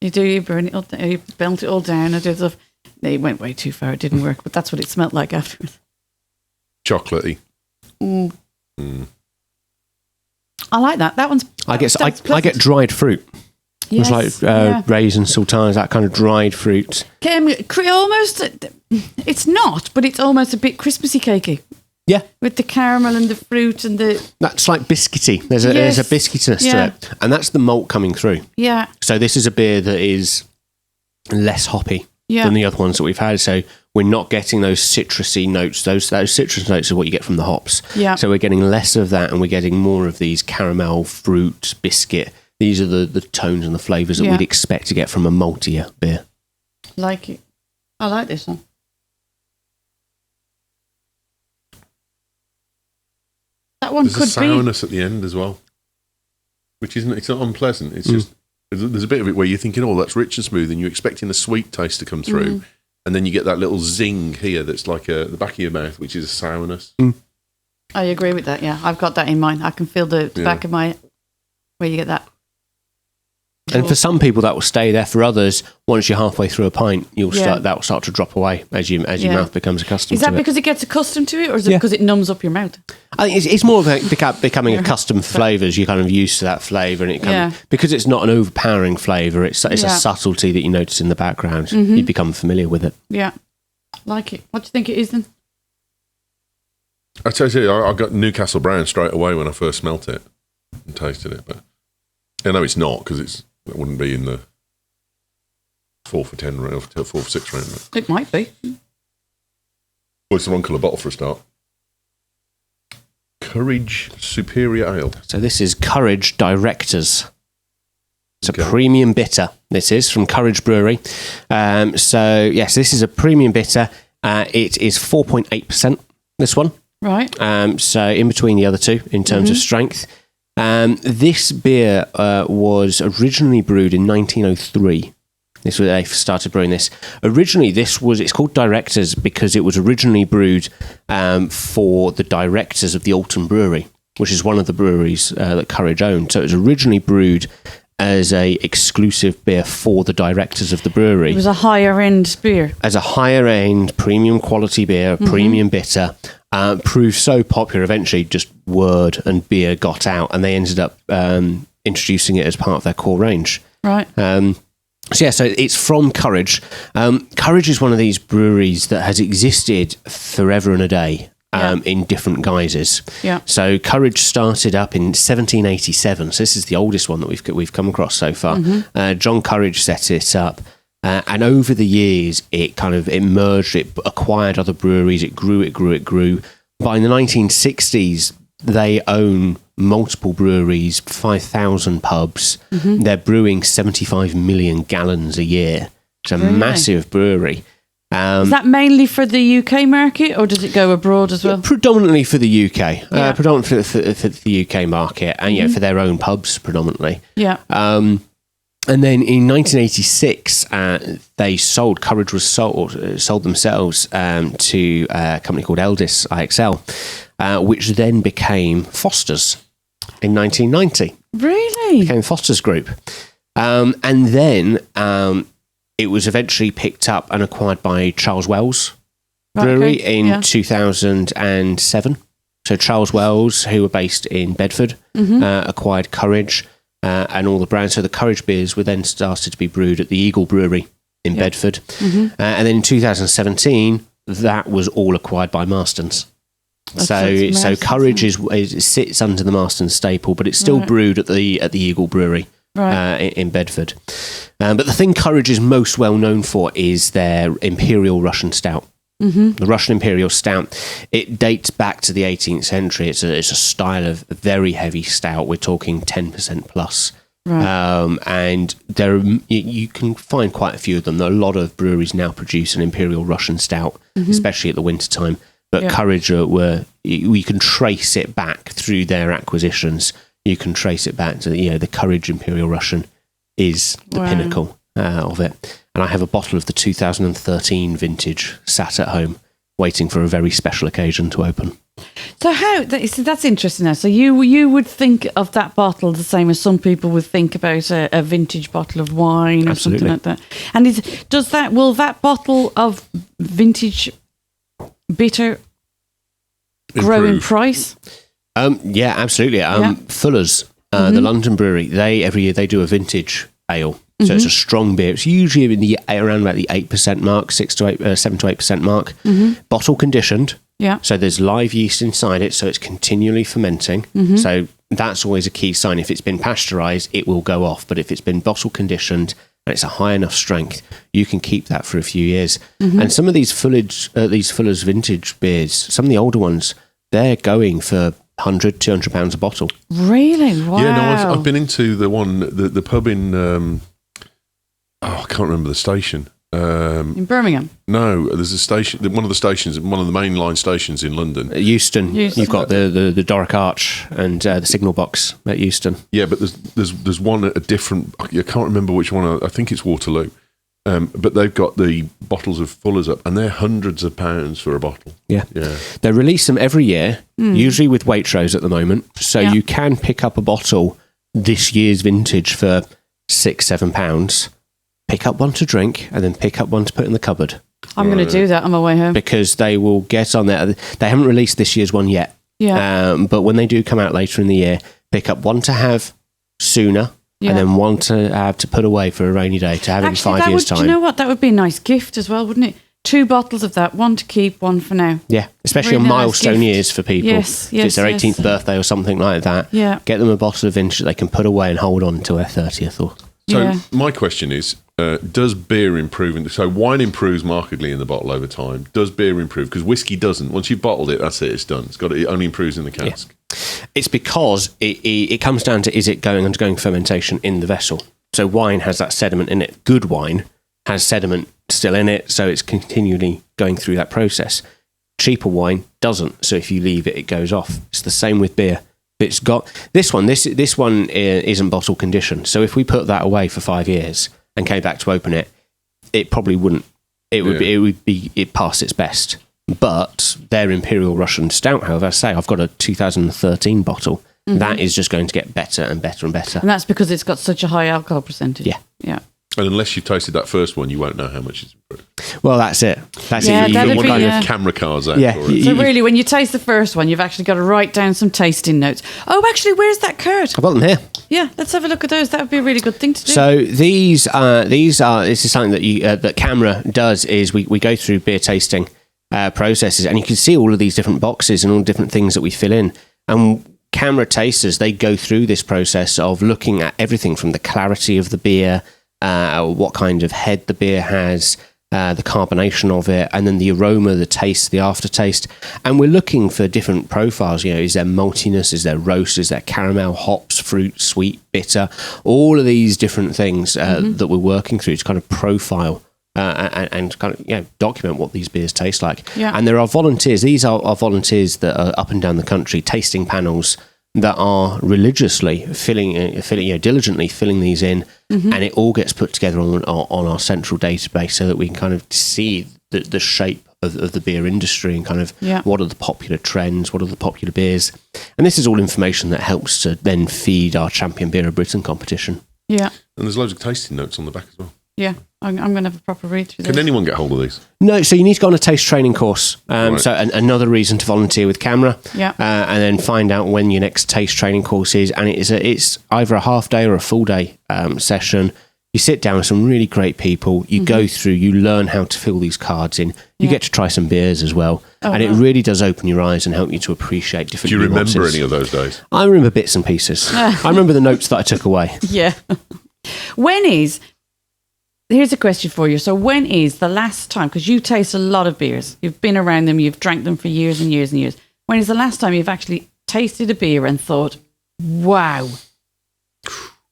you burn it all down, you melt it all down. I did stuff. It went way too far. It didn't work, but that's what it smelled like afterwards. Chocolatey. Mm. I like that. That one's. I get dried fruit. Yes, it's like raisins, sultanas, that kind of dried fruit. Almost. It's not, but it's almost a bit Christmassy cakey. Yeah, with the caramel and the fruit and the. That's like biscuity. There's a biscuitiness to it, and that's the malt coming through. Yeah. So this is a beer that is less hoppy than the other ones that we've had. So we're not getting those citrusy notes. Those citrus notes are what you get from the hops. Yeah. So we're getting less of that, and we're getting more of these caramel, fruit, biscuit. These are the tones and the flavours that we'd expect to get from a maltier beer. Like it. I like this one. That one There's could a sourness at the end as well, which isn't. It's not unpleasant. It's just there's a bit of it where you're thinking, oh, that's rich and smooth, and you're expecting a sweet taste to come through, and then you get that little zing here that's like the back of your mouth, which is a sourness. I agree with that. Yeah, I've got that in mind. I can feel the back of my where you get that. And for some people, that will stay there. For others, once you're halfway through a pint, that will start to drop away as your mouth becomes accustomed to it. Is that because it gets accustomed to it, or is it because it numbs up your mouth? I think it's more of becoming accustomed to flavours. You're kind of used to that flavour, and because it's not an overpowering flavour, it's a subtlety that you notice in the background. You become familiar with it. Yeah, like it. What do you think it is then? I tell you, I got Newcastle Brown straight away when I first smelt it and tasted it, but I know it's not because it wouldn't be in the 4 for 10 round, 4 for 6 round. It might be. Well, it's the wrong colour bottle for a start. Courage Superior Ale. So this is Courage Directors. It's a premium bitter. This is from Courage Brewery. So yes, this is a premium bitter. It is 4.8%. This one. Right. So in between the other two in terms of strength. This beer was originally brewed in 1903. This was they started brewing this. Originally, it's called Directors because it was originally brewed for the directors of the Alton Brewery, which is one of the breweries that Courage owned. So it was originally brewed as a exclusive beer for the directors of the brewery. It was a higher end beer. As a higher end, premium quality beer, premium bitter. Proved so popular, eventually just word and beer got out, and they ended up introducing it as part of their core range. Right. So it's from Courage. Courage is one of these breweries that has existed forever and a day in different guises. Yeah. So Courage started up in 1787. So this is the oldest one that we've come across so far. John Courage set it up. And over the years, it merged, it acquired other breweries, it grew. By the 1960s, they own multiple breweries, 5,000 pubs. They're brewing 75 million gallons a year. It's a massive brewery. Is that mainly for the UK market, or does it go abroad as well? Predominantly for the UK, predominantly for the UK market, and for their own pubs predominantly. Yeah. And then in 1986, Courage was sold themselves to a company called Eldis IXL, which then became Foster's in 1990. Really? Became Foster's Group. And then it was eventually picked up and acquired by Charles Wells Brewery in 2007. So Charles Wells, who were based in Bedford, acquired Courage. And all the brands. So the Courage beers were then started to be brewed at the Eagle Brewery in Bedford. And then in 2017, that was all acquired by Marston's. So Courage sits under the Marston's staple, but it's still brewed at the Eagle Brewery in Bedford. But the thing Courage is most well known for is their Imperial Russian Stout. The Russian Imperial Stout, it dates back to the 18th century. It's a style of very heavy stout. We're talking 10% plus. Right. And you can find quite a few of them. A lot of breweries now produce an Imperial Russian Stout, especially at the winter time. But Courage we can trace it back through their acquisitions. You can trace it back to the Courage Imperial Russian is the pinnacle of it. And I have a bottle of the 2013 vintage sat at home, waiting for a very special occasion to open. So that's interesting now. So you would think of that bottle the same as some people would think about a vintage bottle of wine or something like that. And will that bottle of vintage bitter grow in price? Yeah, absolutely. Fuller's, the London brewery, every year they do a vintage ale. So it's a strong beer. It's usually around about the 8% mark, 7 to 8% mark. Bottle conditioned. Yeah. So there's live yeast inside it, so it's continually fermenting. So that's always a key sign. If it's been pasteurized, it will go off. But if it's been bottle conditioned and it's a high enough strength, you can keep that for a few years. And some of these Fuller's vintage beers, some of the older ones, they're going for £100-200 a bottle. Really? Wow. Yeah, no, I've been into the pub in I can't remember the station. In Birmingham? No, there's a station, one of the mainline stations in London. Euston. You've got the Doric Arch and the signal box at Euston. Yeah, but there's one at a different, I can't remember which one, I think it's Waterloo. But they've got the bottles of Fuller's up, and they're hundreds of pounds for a bottle. Yeah. They release them every year, usually with Waitrose at the moment. So you can pick up a bottle this year's vintage for £6-7. Pick up one to drink and then pick up one to put in the cupboard. I'm going to do that on my way home. Because they will get on there. They haven't released this year's one yet. Yeah. But when they do come out later in the year, pick up one to have sooner and then one to have to put away for a rainy day to have in 5 years' time. Do you know what? That would be a nice gift as well, wouldn't it? 2 bottles of that, one to keep, one for now. Yeah, especially Really on nice milestone gift. years for people. Yes, if it's their 18th birthday or something like that. Yeah. Get them a bottle of vintage that they can put away and hold on until their 30th. So my question is, does beer improve? So wine improves markedly in the bottle over time. Does beer improve? Because whiskey doesn't. Once you've bottled it, that's it. It's done. It only improves in the cask. Yeah. It's because it comes down to, is it undergoing fermentation in the vessel? So wine has that sediment in it. Good wine has sediment still in it, so it's continually going through that process. Cheaper wine doesn't. So if you leave it, it goes off. It's the same with beer. It's got this one isn't bottle condition. So if we put that away for 5 years and came back to open it, it probably wouldn't. It would be past its best. But their Imperial Russian Stout, however, I say I've got a 2013 bottle. Mm-hmm. That is just going to get better and better and better. And that's because it's got such a high alcohol percentage. Yeah. Yeah. And unless you've tasted that first one, you won't know how much it's improved. Well, that's it. That's Yeah, it. that'd You've be- got yeah. camera cars out Yeah. for it. So really, when you taste the first one, you've actually got to write down some tasting notes. Oh, actually, where's that card? I've got them here. Yeah, let's have a look at those. That would be a really good thing to do. So this is something that that Camera does, is we go through beer tasting processes, and you can see all of these different boxes and all different things that we fill in. And Camera tasters, they go through this process of looking at everything from the clarity of the beer, what kind of head the beer has, the carbonation of it, and then the aroma, the taste, the aftertaste. And we're looking for different profiles. You know, is there maltiness? Is there roast? Is there caramel, hops, fruit, sweet, bitter? All of these different things that we're working through to kind of profile and kind of document what these beers taste like. Yeah. And there are volunteers. These are volunteers that are up and down the country, tasting panels that are religiously diligently filling these in, and it all gets put together on our central database so that we can kind of see the shape of the beer industry and kind of what are the popular trends, what are the popular beers. And this is all information that helps to then feed our Champion Beer of Britain competition. Yeah. And there's loads of tasting notes on the back as well. Yeah. I'm going to have a proper read through this. Can anyone get hold of these? No, so you need to go on a taste training course. Right. So another reason to volunteer with Camera. Yeah. And then find out when your next taste training course is. And it's either a half day or a full day session. You sit down with some really great people. You go through, you learn how to fill these cards in. You get to try some beers as well. And it really does open your eyes and help you to appreciate different Do you remember nuances. any of those days? I remember bits and pieces. I remember the notes that I took away. Yeah. Here's a question for you. So when is the last time, because you taste a lot of beers, you've been around them, you've drank them for years and years and years. When is the last time you've actually tasted a beer and thought, wow?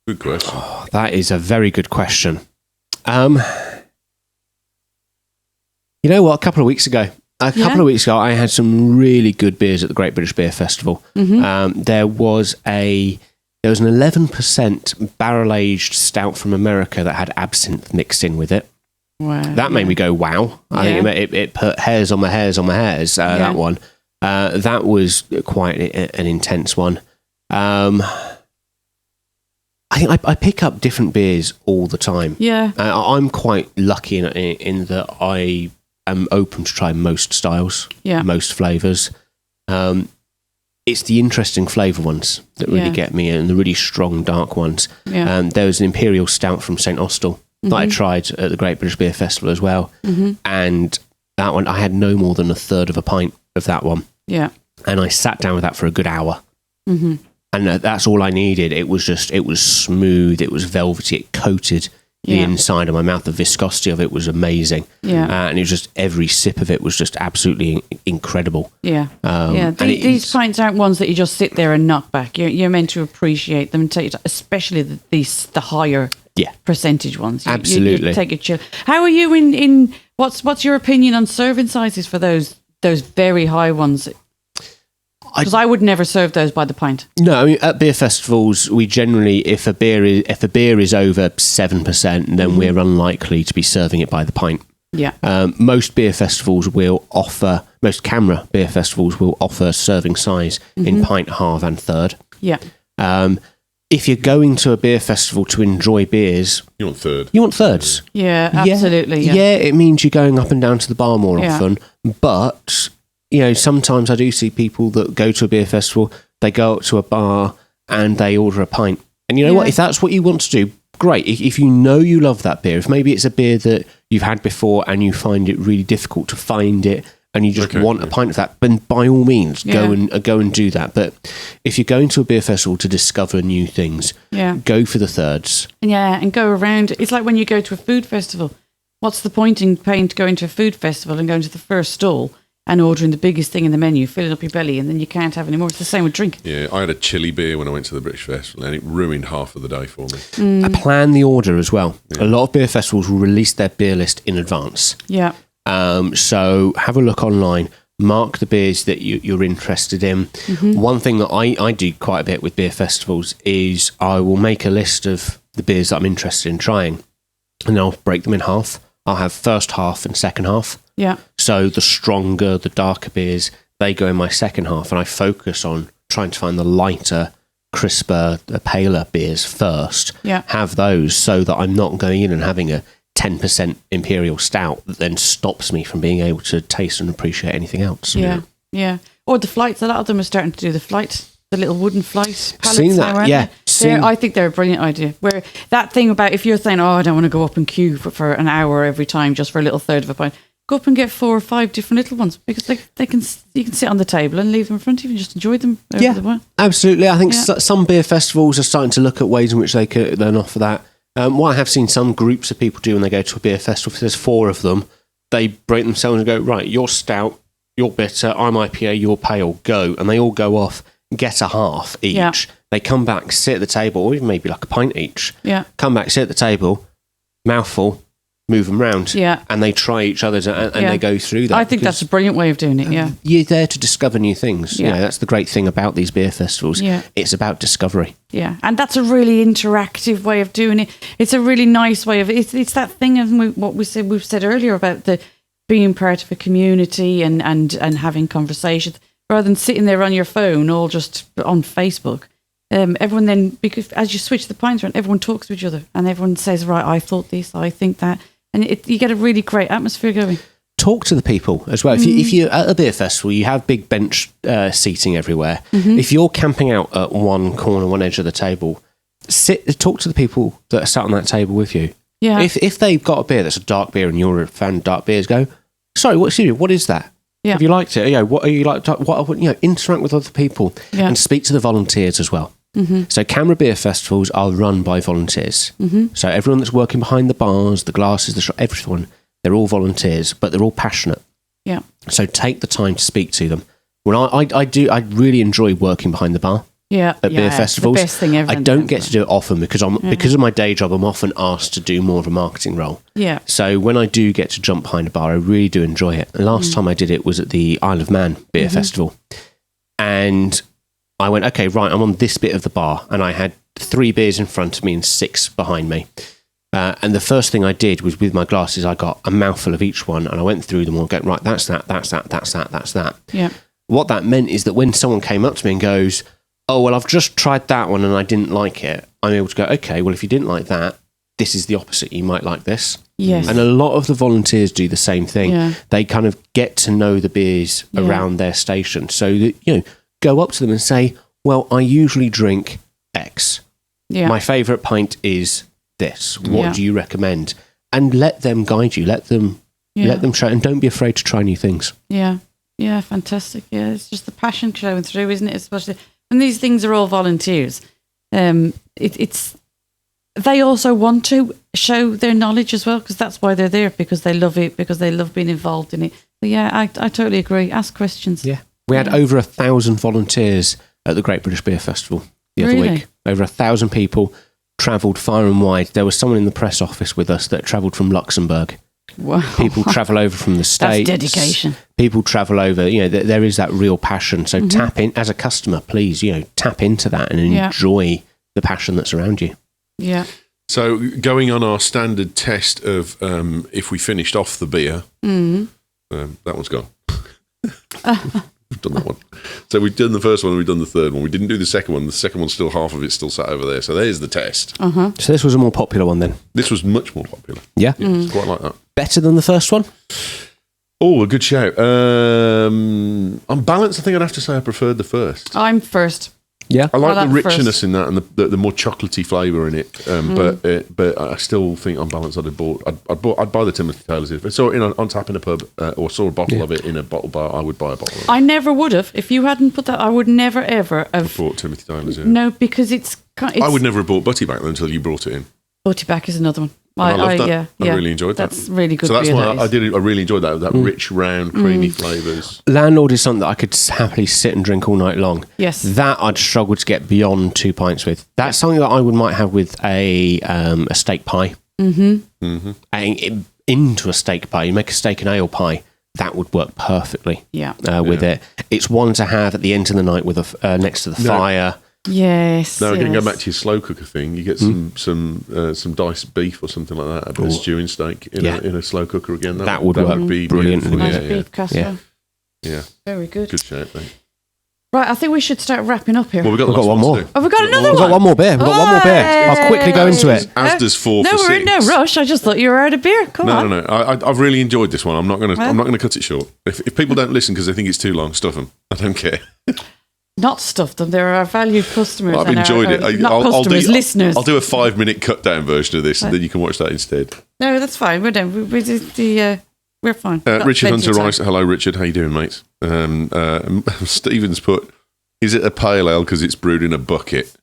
Good question. Oh, that is a very good question. You know what? A couple of weeks ago, I had some really good beers at the Great British Beer Festival. There was an 11% barrel-aged stout from America that had absinthe mixed in with it. Wow. That made me go, wow. I think it put hairs on my hairs, that one. That was quite an intense one. I think I pick up different beers all the time. Yeah. I'm quite lucky in that I am open to try most styles, most flavours. It's the interesting flavour ones that really get me, and the really strong dark ones. Yeah. There was an Imperial Stout from St Austell that I tried at the Great British Beer Festival as well. And that one, I had no more than a third of a pint of that one. Yeah. And I sat down with that for a good hour. And that's all I needed. It was smooth, it was velvety, it coated the inside of my mouth. The viscosity of it was amazing. Yeah. And it was just, every sip of it was just absolutely incredible. Yeah. And These pints aren't ones that you just sit there and knock back. You're meant to appreciate them, especially the higher percentage ones. Absolutely. You take a chill. How are you in what's your opinion on serving sizes for those very high ones? Because I would never serve those by the pint. No, I mean, at beer festivals, we generally, if a beer is over 7%, then we're unlikely to be serving it by the pint. Yeah. Most Camera beer festivals will offer serving size in pint, half, and third. Yeah. if you're going to a beer festival to enjoy beers, You want third. you want thirds. Yeah, absolutely. Yeah, it means you're going up and down to the bar more Yeah. often. But, you know, sometimes I do see people that go to a beer festival, they go up to a bar and they order a pint. And you know what? Yeah. If that's what you want to do, great. If you know you love that beer, if maybe it's a beer that you've had before and you find it really difficult to find it and you just want a pint of that, then by all means, go and do that. But if you're going to a beer festival to discover new things, go for the thirds. Yeah, and go around. It's like when you go to a food festival. What's the point in paying to go into a food festival and going to the first stall and ordering the biggest thing in the menu, filling up your belly, and then you can't have any more? It's the same with drink. Yeah, I had a chili beer when I went to the British Festival, and it ruined half of the day for me. Plan the order as well. A lot of beer festivals will release their beer list in advance. Yeah. So have a look online, mark the beers that you're interested in. One thing that I do quite a bit with beer festivals is I will make a list of the beers that I'm interested in trying, and I'll break them in half. I'll have first half and second half. Yeah. So the stronger, the darker beers, they go in my second half, and I focus on trying to find the lighter, crisper, paler beers first. Yeah. Have those so that I'm not going in and having a 10% imperial stout that then stops me from being able to taste and appreciate anything else. Yeah. Or the flights. A lot of them are starting to do the flight, the little wooden flight pallets. Seen that, now, aren't yeah. they? I think they're a brilliant idea. Where that thing about if you're saying, I don't want to go up and queue for an hour every time just for a little third of a pint, go up and get 4 or 5 different little ones, because you can sit on the table and leave them in front of you and just enjoy them over the bar. Absolutely. I think some beer festivals are starting to look at ways in which they can offer that. What I have seen some groups of people do when they go to a beer festival, if there's 4 of them, they break themselves and go, right, you're stout, you're bitter, I'm IPA, you're pale, go. And they all go off, get a half each. Yeah. They come back, sit at the table, or even maybe like a pint each. Yeah. Come back, sit at the table, mouthful, move them round. Yeah. And they try each other's and they go through that. I think that's a brilliant way of doing it, yeah. You're there to discover new things. Yeah. You know, that's the great thing about these beer festivals. Yeah. It's about discovery. Yeah, and that's a really interactive way of doing it. It's a really nice way of it's that thing of what we've said earlier about the being part of a community and having conversations rather than sitting there on your phone all just on Facebook. Everyone then, because as you switch the pints around, everyone talks to each other and everyone says, right, I thought this, I think that, and you get a really great atmosphere going. Talk to the people as well. If you're at a beer festival, you have big bench seating everywhere. If you're camping out at one corner, one edge of the table, talk to the people that are sat on that table with you. Yeah. If they've got a beer that's a dark beer and you're a fan of dark beers, go, sorry, what is that? Yeah. Have you liked it? Yeah. What are you like? Interact with other people and speak to the volunteers as well. So Canberra beer festivals are run by volunteers. So everyone that's working behind the bars, the glasses, the shop, everyone, they're all volunteers, but they're all passionate. Yeah. So take the time to speak to them. When I really enjoy working behind the bar. At beer festivals. It's the best thing ever. I don't get to do it often because of my day job. I'm often asked to do more of a marketing role. Yeah. So when I do get to jump behind a bar, I really do enjoy it. The last time I did it was at the Isle of Man Beer Festival, and I went, okay, right, I'm on this bit of the bar, and I had 3 beers in front of me and 6 behind me. And the first thing I did was with my glasses, I got a mouthful of each one, and I went through them all, going, right, that's that. Yeah. What that meant is that when someone came up to me and goes, oh, well, I've just tried that one and I didn't like it, I'm able to go, okay, well, if you didn't like that, this is the opposite. You might like this. Yes. And a lot of the volunteers do the same thing. Yeah. They kind of get to know the beers around their station. So, that, go up to them and say, well, I usually drink X. Yeah. My favourite pint is this. What do you recommend? And let them guide you. Let them try, and don't be afraid to try new things. Yeah. Yeah, fantastic. Yeah, it's just the passion showing through, isn't it? Especially when these things are all volunteers. It's they also want to show their knowledge as well, because that's why they're there, because they love it, because they love being involved in it. But yeah, I totally agree. Ask questions. Yeah. We had over 1,000 volunteers at the Great British Beer Festival the other week. Over 1,000 people travelled far and wide. There was someone in the press office with us that travelled from Luxembourg. Wow. People travel over from the States. That's dedication. People travel over, there is that real passion. So tap in, as a customer, please, tap into that and enjoy the passion that's around you. Yeah. So going on our standard test of if we finished off the beer, that one's gone. We've done that one. So we've done the first one and we've done the third one. We didn't do the second one. The second one's still half of it's still sat over there. So there's the test. So this was a more popular one then? This was much more popular. Yeah? It's quite like that. Better than the first one? Oh, a good shout. On balance, I think I'd have to say I preferred the first. I'm first. Yeah. I like I the like the richness first. in that and the more chocolatey flavour in it. But I still think on balance I'd buy the Timothy Taylor's. If I saw it on tap in a pub or saw a bottle of it in a bottle bar, I would buy a bottle of it. I never would have. If you hadn't put that, I would never, ever I have. bought Timothy Taylor's, yeah. No, because it's I would never have bought Butty back then until you brought it in. Butty back is another one. I love that. Yeah, I really enjoyed that. That's really good. So that's beer, why that is. I really enjoyed that rich, round, creamy flavours. Landlord is something that I could happily sit and drink all night long. Yes. That I'd struggle to get beyond 2 pints with. That's something that I might have with a steak pie. Into a steak pie. You make a steak and ale pie. That would work perfectly with it. It's one to have at the end of the night with next to the fire. Yes. Now, again, yes. go back to your slow cooker thing. You get some diced beef or something like that, a bit of stewing steak in a slow cooker again. That would work be brilliantly. beautiful. Nice beef casserole. Yeah. Very good. Good shout, mate. Right, I think we should start wrapping up here. Well, we've got one more. to do. Have we got another We've one? got one more beer. I'll quickly go into it. As does 4 No, for we're 6. in no rush. I just thought you were out of beer. Come on. No. I've really enjoyed this one. I'm not going to cut it short. If people don't listen because they think it's too long, stuff them. I don't care. Not stuff them. They're our valued customers. I've and enjoyed it. Listeners. I'll do a 5-minute cut down version of this, and then you can watch that instead. No, that's fine. We're done. We're fine. Richard Hunter Rice. Hello, Richard. How you doing, mate? Stephen's put, is it a pale ale because it's brewed in a bucket?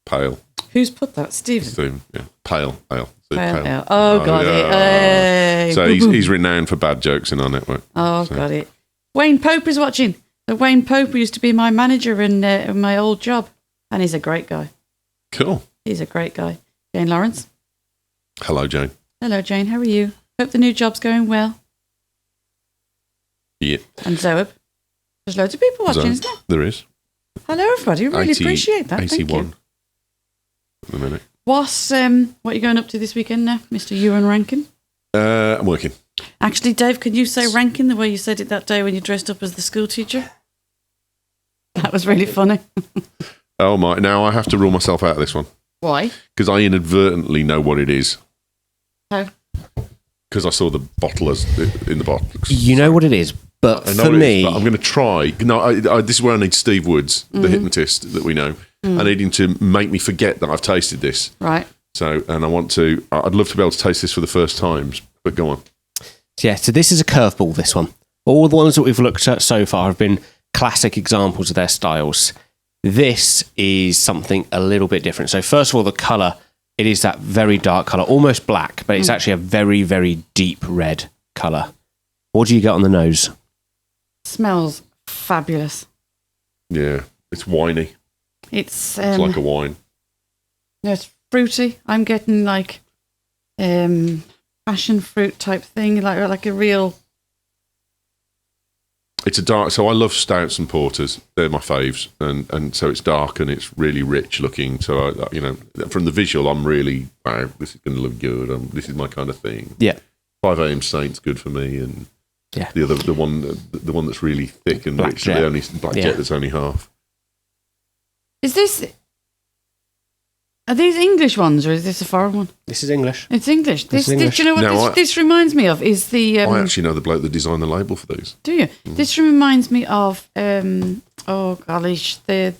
Pale. Who's put that? Stephen. Stephen, yeah. Pale ale. Pale ale. Oh, got it. Hey. So he's renowned for bad jokes in our network. Oh, got it. Wayne Pope is watching. Wayne Pope used to be my manager in my old job, and he's a great guy. Cool. He's a great guy. Jane Lawrence. Hello, Jane. Hello, Jane. How are you? Hope the new job's going well. Yeah. And Zoeb. There's loads of people watching, isn't there? There is. Hello, everybody. Really appreciate that. 81 Thank you. at the minute. What are you going up to this weekend now, Mr. Ewan Rankin? I'm working. Actually, Dave, can you say Rankin the way you said it that day when you dressed up as the school teacher? That was really funny. Oh, my. Now I have to rule myself out of this one. Why? Because I inadvertently know what it is. How? Because I saw the bottle in the box. You know what it is, but I know for what it me... is, but I'm going to try. No, this is where I need Steve Woods, the hypnotist that we know. I need him to make me forget that I've tasted this. Right. So, and I'd love to be able to taste this for the first times, but go on. Yeah, so this is a curveball, this one. All the ones that we've looked at so far have been classic examples of their styles. This is something a little bit different. So first of all, the colour, it is that very dark colour, almost black, but it's actually a very, very deep red colour. What do you get on the nose? Smells fabulous. Yeah, it's winey. It's like a wine. No, it's fruity. I'm getting like passion fruit type thing, like a real. It's a dark. So I love stouts and porters. They're my faves, and so it's dark and it's really rich looking. So from the visual, I'm really wow. This is going to look good. This is my kind of thing. Yeah, 5 a.m. Saint's good for me, and yeah, the one that's really thick and Black rich. Jet. The only Black Jet that's only half. Are these English ones or is this a foreign one? this is English. It's English. This is English. Do you know what this reminds me of? Is the I actually know the bloke that designed the label for these. Do you? This reminds me of oh gosh, the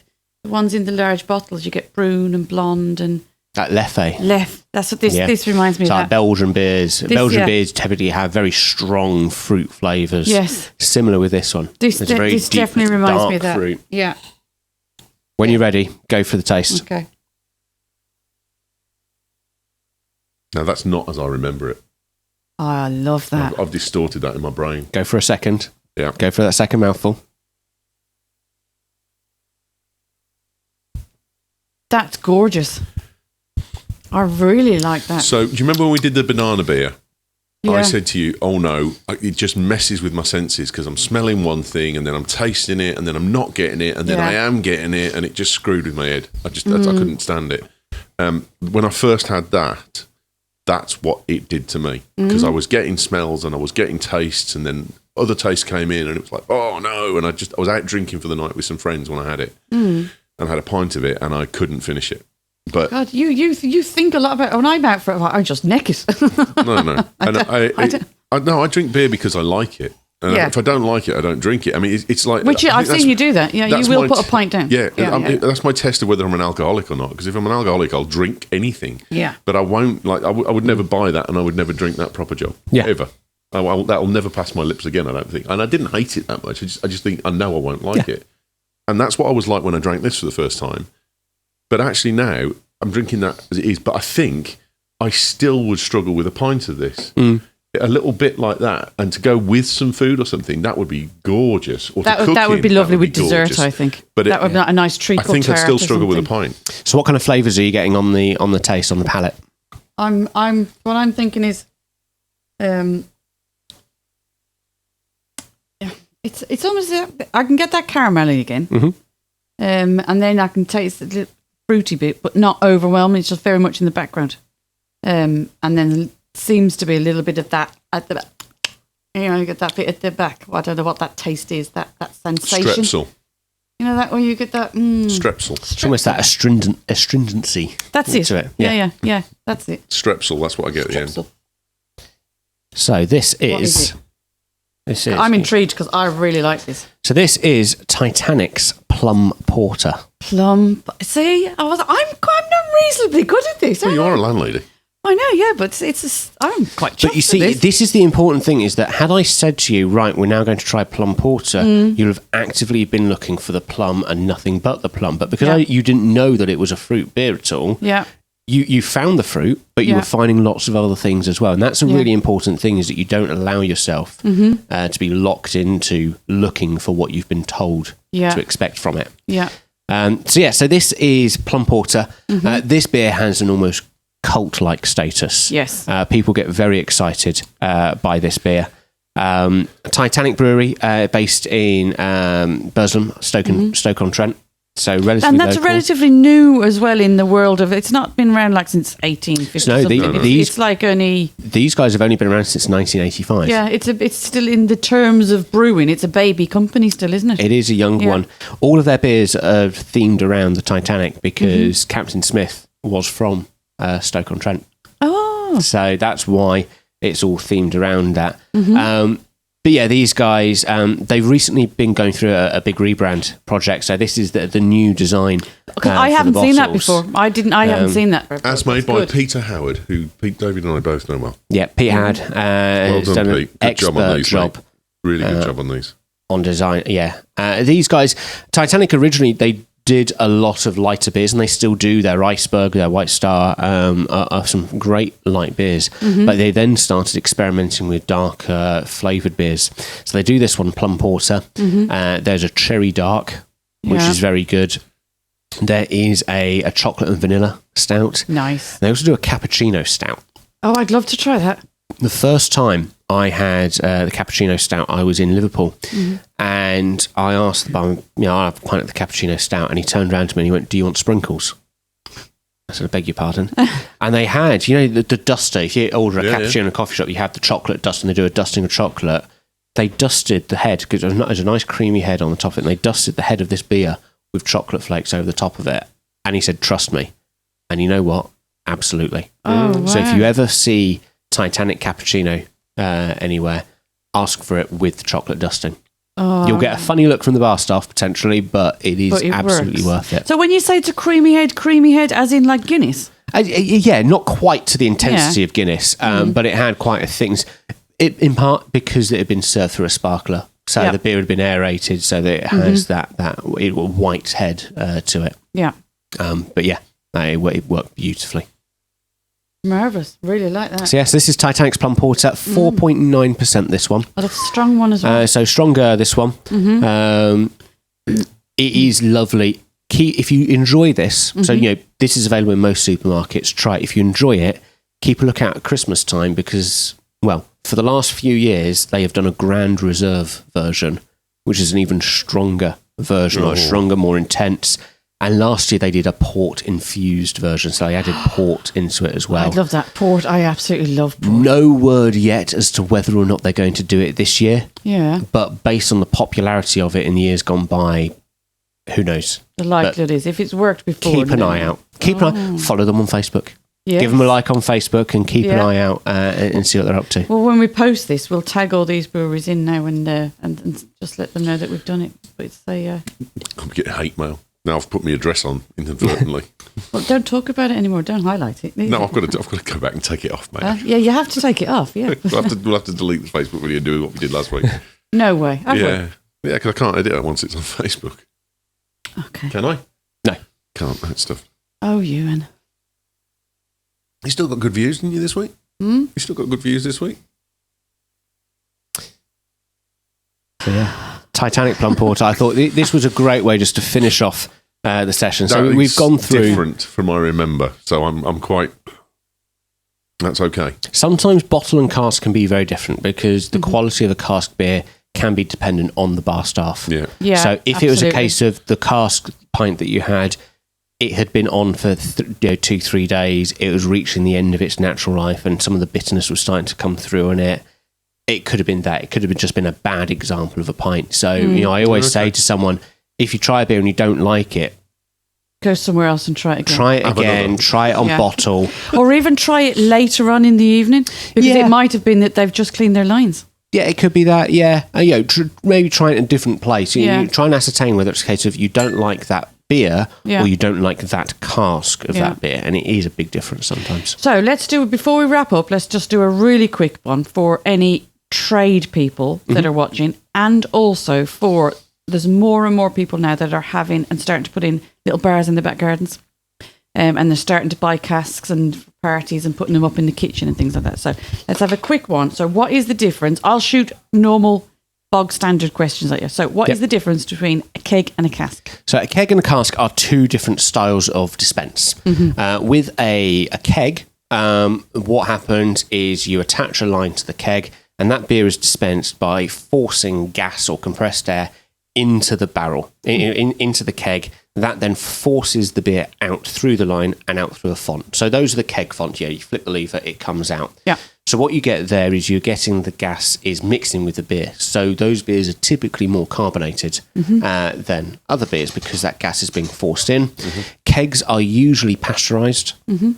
ones in the large bottles. You get brune and blonde and That Leffe. That's what this reminds me It's of. like That. Belgian beers. Belgian beers typically have very strong fruit flavours. Yes. Similar with this one. This It's very deep, definitely reminds me of dark that. fruit. Yeah. When you're ready, go for the taste. Okay. Now that's not as I remember it. Oh, I love that. I've distorted that in my brain. Go for a second. Yeah. Go for that second mouthful. That's gorgeous. I really like that. So, do you remember when we did the banana beer? Yeah. I said to you, oh no, it just messes with my senses because I'm smelling one thing and then I'm tasting it and then I'm not getting it and then I am getting it and it just screwed with my head. I couldn't stand it. When I first had that, that's what it did to me because I was getting smells and I was getting tastes and then other tastes came in, and it was like, oh no! And I was out drinking for the night with some friends when I had it, and had a pint of it, and I couldn't finish it. But God, you think a lot about. When I'm out for it, I just neck it. no. And I drink beer because I like it. And if I don't like it, I don't drink it. I mean, it's like... I've seen you do that. Yeah, you will put a pint down. Yeah, that's my test of whether I'm an alcoholic or not. Because if I'm an alcoholic, I'll drink anything. Yeah. But I won't, I would never buy that, and I would never drink that proper job. Yeah. Ever. That'll never pass my lips again, I don't think. And I didn't hate it that much. I just think, I know I won't like it. And that's what I was like when I drank this for the first time. But actually now, I'm drinking that as it is. But I think I still would struggle with a pint of this. A little bit like that, and to go with some food or something, that would be gorgeous. Or that would be lovely with dessert, I think. But that would be a nice treat. I think I'd still struggle with a pint. So, what kind of flavours are you getting on the taste, on the palate? What I'm thinking is, it's almost I can get that caramelly again, and then I can taste a little fruity bit, but not overwhelming. It's just very much in the background, and then seems to be a little bit of that at the back. You get that bit at the back. I don't know what that taste is. That sensation. Strepsil. You know that where you get that Strepsil. It's almost that astringency. That's it. Yeah. That's it. Strepsil. That's what I get at the end. So this What is is. it? This is. I'm intrigued because I really like this. So this is Titanic's Plum Porter. Plum. See, I'm not reasonably good at this. Well, you are a landlady. I know, yeah, but I'm quite chuffed. But you see, this is the important thing, is that had I said to you, right, we're now going to try plum porter, you'll have actively been looking for the plum and nothing but the plum. But because you didn't know that it was a fruit beer at all, you found the fruit, but you were finding lots of other things as well. And that's a really important thing, is that you don't allow yourself to be locked into looking for what you've been told to expect from it. Yeah. So this is plum porter. This beer has an almost cult-like status. Yes. People get very excited by this beer. Titanic Brewery, based in Burslem, Stoke-on-Trent. So relatively And that's local. relatively new as well in the world of... It's not been around like since 1850. No, it's like only... These guys have only been around since 1985. Yeah, it's still in the terms of brewing. It's a baby company still, isn't it? It is a young one. All of their beers are themed around the Titanic because Captain Smith was from Stoke-on-Trent. Oh. So that's why it's all themed around that. But yeah, these guys, they've recently been going through a big rebrand project. So this is the new design. I haven't seen that before. I haven't seen that. As made by Peter Howard, who David and I both know well. Yeah, Pete Howard has Well done, done Pete. an Good job on expert these, job. mate. Really good job on these. On design, yeah. These guys, Titanic originally, they did a lot of lighter beers, and they still do. Their Iceberg, their White Star are some great light beers. But they then started experimenting with darker flavoured beers. So they do this one, Plum Porter. There's a Cherry Dark, which is very good. There is a chocolate and vanilla stout. Nice. And they also do a cappuccino stout. Oh, I'd love to try that. The first time I had the cappuccino stout, I was in Liverpool, and I asked the barman, I'll have a pint of the cappuccino stout, and he turned around to me and he went, "Do you want sprinkles?" I said, "I beg your pardon." And they had, the duster. If you order a cappuccino in a coffee shop, you have the chocolate dust, and they do a dusting of chocolate. They dusted the head, because there's a nice creamy head on the top of it, and they dusted the head of this beer with chocolate flakes over the top of it. And he said, "Trust me." And you know what? Absolutely. Oh, So if wow. you ever see Titanic cappuccino anywhere, ask for it with the chocolate dusting. You'll get a funny look from the bar staff potentially, but it is absolutely worth it. So when you say it's a creamy head as in like Guinness? Yeah, not quite to the intensity of Guinness, but it had quite a things. In part because it had been served through a sparkler, so the beer had been aerated, so that it has that white head to it. Yeah. But yeah, it worked beautifully. Marvellous. Really like that. So yes, this is Titanic's Plum Porter, 4.9% this one. What a strong one as well. So stronger, this one. It is lovely. If you enjoy this, so this is available in most supermarkets, try it. If you enjoy it, keep a lookout at Christmas time, because, well, for the last few years, they have done a Grand Reserve version, which is an even stronger version, or stronger, more intense. And last year they did a port-infused version, so they added port into it as well. I love that. Port, I absolutely love port. No word yet as to whether or not they're going to do it this year. Yeah. But based on the popularity of it in the years gone by, who knows? The likelihood is, if it's worked before... Keep an eye out. Keep an eye. Follow them on Facebook. Yes. Give them a like on Facebook and keep an eye out and see what they're up to. Well, when we post this, we'll tag all these breweries in now and just let them know that we've done it. But it's I'm getting hate mail. Now I've put my address on inadvertently. Well, don't talk about it anymore. Don't highlight it. No, I've got to go back and take it off, mate. Yeah, you have to take it off. Yeah, we'll have to delete the Facebook video and do what we did last week. No way. Yeah, because I can't edit it once it's on Facebook. Okay. Can I? No, can't. That stuff. Oh, Ewan. You still got good views, didn't you, this week? You still got good views this week? So, yeah. Titanic Plum Porter. I thought this was a great way just to finish off the session. So we've gone through... different from I remember. So I'm quite... That's okay. Sometimes bottle and cask can be very different because the quality of a cask beer can be dependent on the bar staff. Yeah. So if absolutely. it was a case of the cask pint that you had, it had been on for 2-3 days, it was reaching the end of its natural life and some of the bitterness was starting to come through on it, it could have been that. It could have just been a bad example of a pint. So, I always say to someone, if you try a beer and you don't like it, go somewhere else and try it again. Try it again, try it on bottle. Or even try it later on in the evening, because it might have been that they've just cleaned their lines. Yeah, it could be that, maybe try it in a different place. You try and ascertain whether it's a case of you don't like that beer or you don't like that cask of that beer, and it is a big difference sometimes. So before we wrap up, let's just do a really quick one for any trade people that are watching, and also there's more and more people now that are having and starting to put in little bars in the back gardens, and they're starting to buy casks and parties and putting them up in the kitchen and things like that. So let's have a quick one. So what is the difference? I'll shoot normal bog standard questions at you. So what is the difference between a keg and a cask? So a keg and a cask are two different styles of dispense. With a keg, what happens is you attach a line to the keg, and that beer is dispensed by forcing gas or compressed air into the barrel, into the keg. That then forces the beer out through the line and out through a font. So those are the keg fonts. Yeah, you flip the lever, it comes out. Yeah. So what you get there is you're getting the gas is mixing with the beer. So those beers are typically more carbonated than other beers because that gas is being forced in. Kegs are usually pasteurised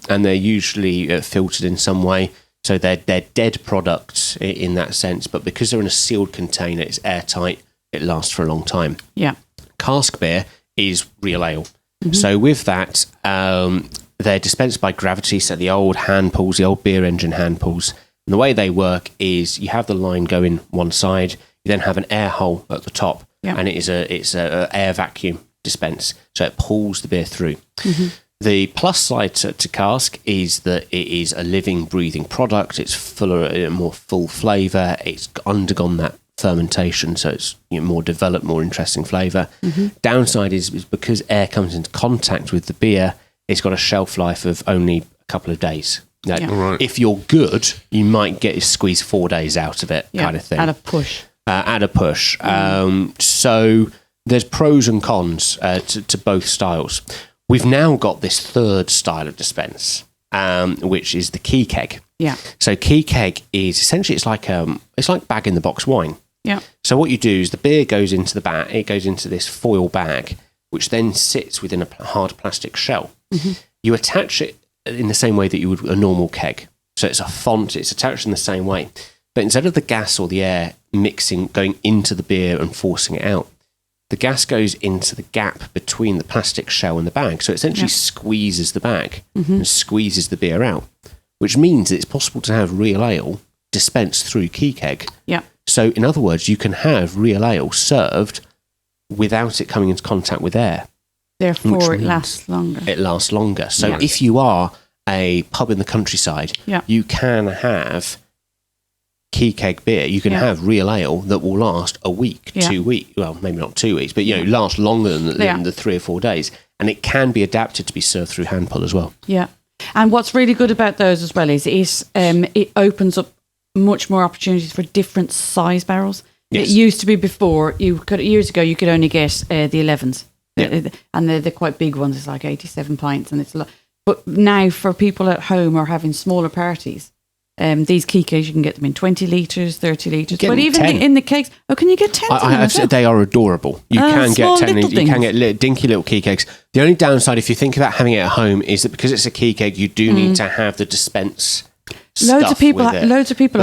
and they're usually filtered in some way. So they're dead products in that sense. But because they're in a sealed container, it's airtight, it lasts for a long time. Yeah. Cask beer is real ale. So with that, they're dispensed by gravity, so the old hand pulls, the old beer engine hand pulls. And the way they work is you have the line go in one side, you then have an air hole at the top, and it's a air vacuum dispense, so it pulls the beer through. The plus side to cask is that it is a living, breathing product. It's fuller, more full flavour. It's undergone that fermentation, so it's more developed, more interesting flavour. Downside is because air comes into contact with the beer, it's got a shelf life of only a couple of days. Now, if you're good, you might get squeeze 4 days out of it, kind of thing. At a push. So there's pros and cons to both styles. We've now got this third style of dispense, which is the key keg. Yeah. So key keg is essentially it's like bag in the box wine. Yeah. So what you do is the beer goes into the bag. It goes into this foil bag, which then sits within a hard plastic shell. You attach it in the same way that you would a normal keg. So it's a font. It's attached in the same way. But instead of the gas or the air mixing, going into the beer and forcing it out, the gas goes into the gap between the plastic shell and the bag. So it essentially squeezes the bag and squeezes the beer out, which means it's possible to have real ale dispensed through key keg. Yeah. So in other words, you can have real ale served without it coming into contact with air. Therefore, it lasts longer. It lasts longer. So if you are a pub in the countryside, you can have key keg beer. You can have real ale that will last a week, 2 weeks. Well, maybe not 2 weeks, but last longer than the 3 or 4 days. And it can be adapted to be served through hand pull as well. Yeah. And what's really good about those as well is it opens up much more opportunities for different size barrels. Yes. It used to be before, years ago, you could only get the 11s. And they're quite big ones. It's like 87 pints, and it's a lot. But now for people at home or having smaller parties, these key kegs, you can get them in 20 litres, 30 litres. But even in the kegs, can you get 10 of them? They are adorable. You can get 10. You can get dinky little key kegs. The only downside, if you think about having it at home, is that because it's a key keg, you do need to have the dispense. Loads of people are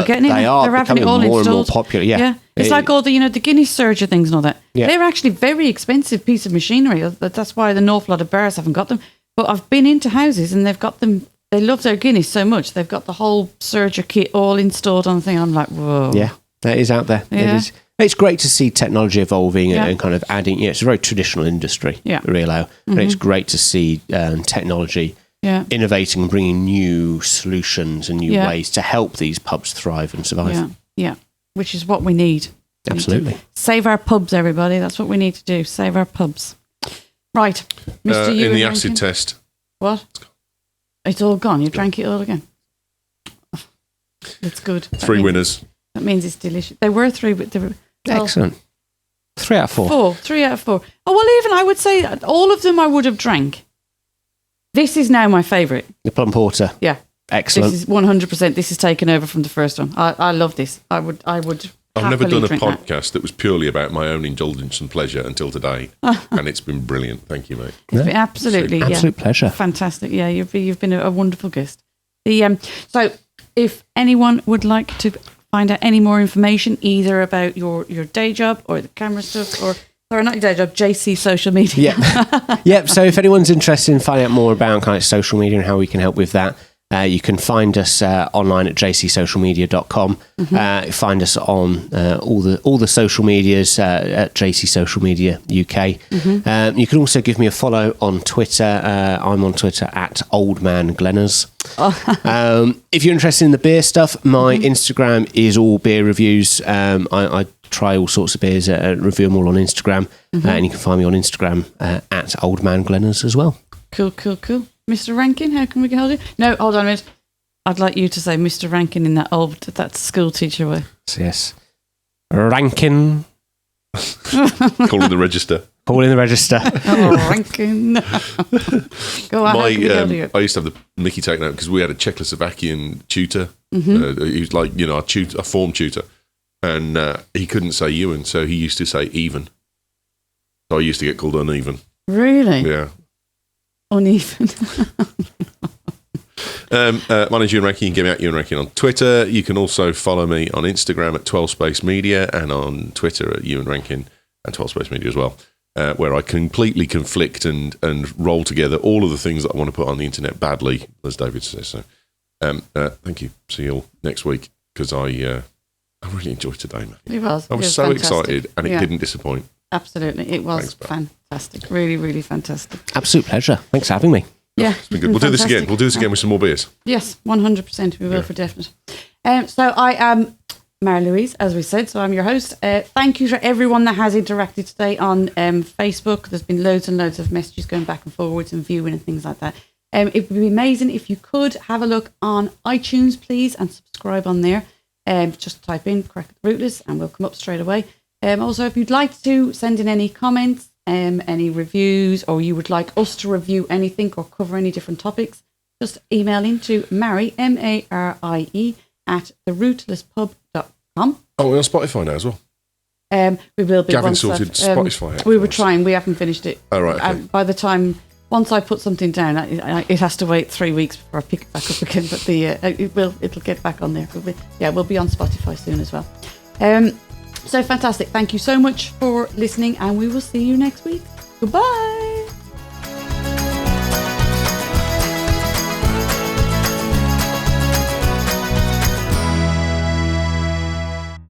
getting it. They're having it all more installed. And more popular. Yeah. It's like all the the Guinness Surger things and all that. Yeah. They're actually very expensive piece of machinery. That's why an awful lot of bars haven't got them. But I've been into houses and they've got them. They love their Guinness so much. They've got the whole Surger kit all installed on the thing. I'm like, whoa. Yeah, that is out there. Yeah. It is. It's great to see technology evolving and kind of adding. Yeah, it's a very traditional industry. Yeah. Real ale. And it's great to see technology. Yeah. Innovating and bringing new solutions and new ways to help these pubs thrive and survive. Yeah, which is what we need. Absolutely. Save our pubs, everybody. That's what we need to do. Save our pubs. Right. Mr. In the acid test. What? It's all gone. You drank it all again. It's good. Three winners. That means it's delicious. There were three, but there were... Excellent. 3 out of 4. 3 out of 4. Oh, well, even I would say all of them I would have drank. This is now my favourite. The plum porter. Yeah. Excellent. This is 100%. This is taken over from the first one. I love this. I've never done a podcast that was purely about my own indulgence and pleasure until today, and it's been brilliant. Thank you, mate. It's been absolutely, absolute pleasure. Fantastic. Yeah, you've been a wonderful guest. So, if anyone would like to find out any more information, either about your day job or the camera stuff, or not your day job, JC social media. Yeah. Yep. So if anyone's interested in finding out more about kind of social media and how we can help with that, you can find us online at jcsocialmedia.com. Find us on all the social medias at JC Social Media UK. You can also give me a follow on Twitter. I'm on Twitter at oldmanglenners. If you're interested in the beer stuff, my Instagram is all beer reviews. I try all sorts of beers, review them all on Instagram, and you can find me on Instagram at oldmanglenners as well. Cool. Mr. Rankin, how can we get hold of you? No, hold on a minute. I'd like you to say Mr. Rankin in that school teacher way. Yes. Rankin. Call in the register. Call in the register. Rankin. Go on. I used to have the Mickey taken out because we had a Czechoslovakian tutor. He was like, a form tutor. And he couldn't say Ewan, so he used to say even. So I used to get called uneven. Really? Yeah. Uneven. My name's Ewan Rankin. You can get me at Ewan Rankin on Twitter. You can also follow me on Instagram at 12 Space Media and on Twitter at Ewan Rankin and 12 Space Media as well, where I completely conflict and roll together all of the things that I want to put on the internet badly, as David says. So thank you. See you all next week, because I really enjoyed today, man. It was. I was so excited, and it didn't disappoint. Absolutely. It was fantastic. Really, really fantastic. Absolute pleasure. Thanks for having me. Yeah. It's been good. We'll do this again. We'll do this again with some more beers. Yes, 100%. We will for definite. So I am Mary-Louise, as we said, so I'm your host. Thank you to everyone that has interacted today on Facebook. There's been loads and loads of messages going back and forwards and viewing and things like that. It would be amazing if you could have a look on iTunes, please, and subscribe on there. Just type in Craic Rootless and we'll come up straight away. Also, if you'd like to send in any comments, any reviews, or you would like us to review anything or cover any different topics, just email in to Marie, M-A-R-I-E, at therootlesspub.com. Oh, we're on Spotify now as well. We will be. Gavin sorted Spotify out. We were trying. We haven't finished it. Oh, right. Okay. By the time, once I put something down, it has to wait 3 weeks before I pick it back up again. But it'll get back on there. We'll be on Spotify soon as well. So fantastic. Thank you so much for listening, and we will see you next week. Goodbye.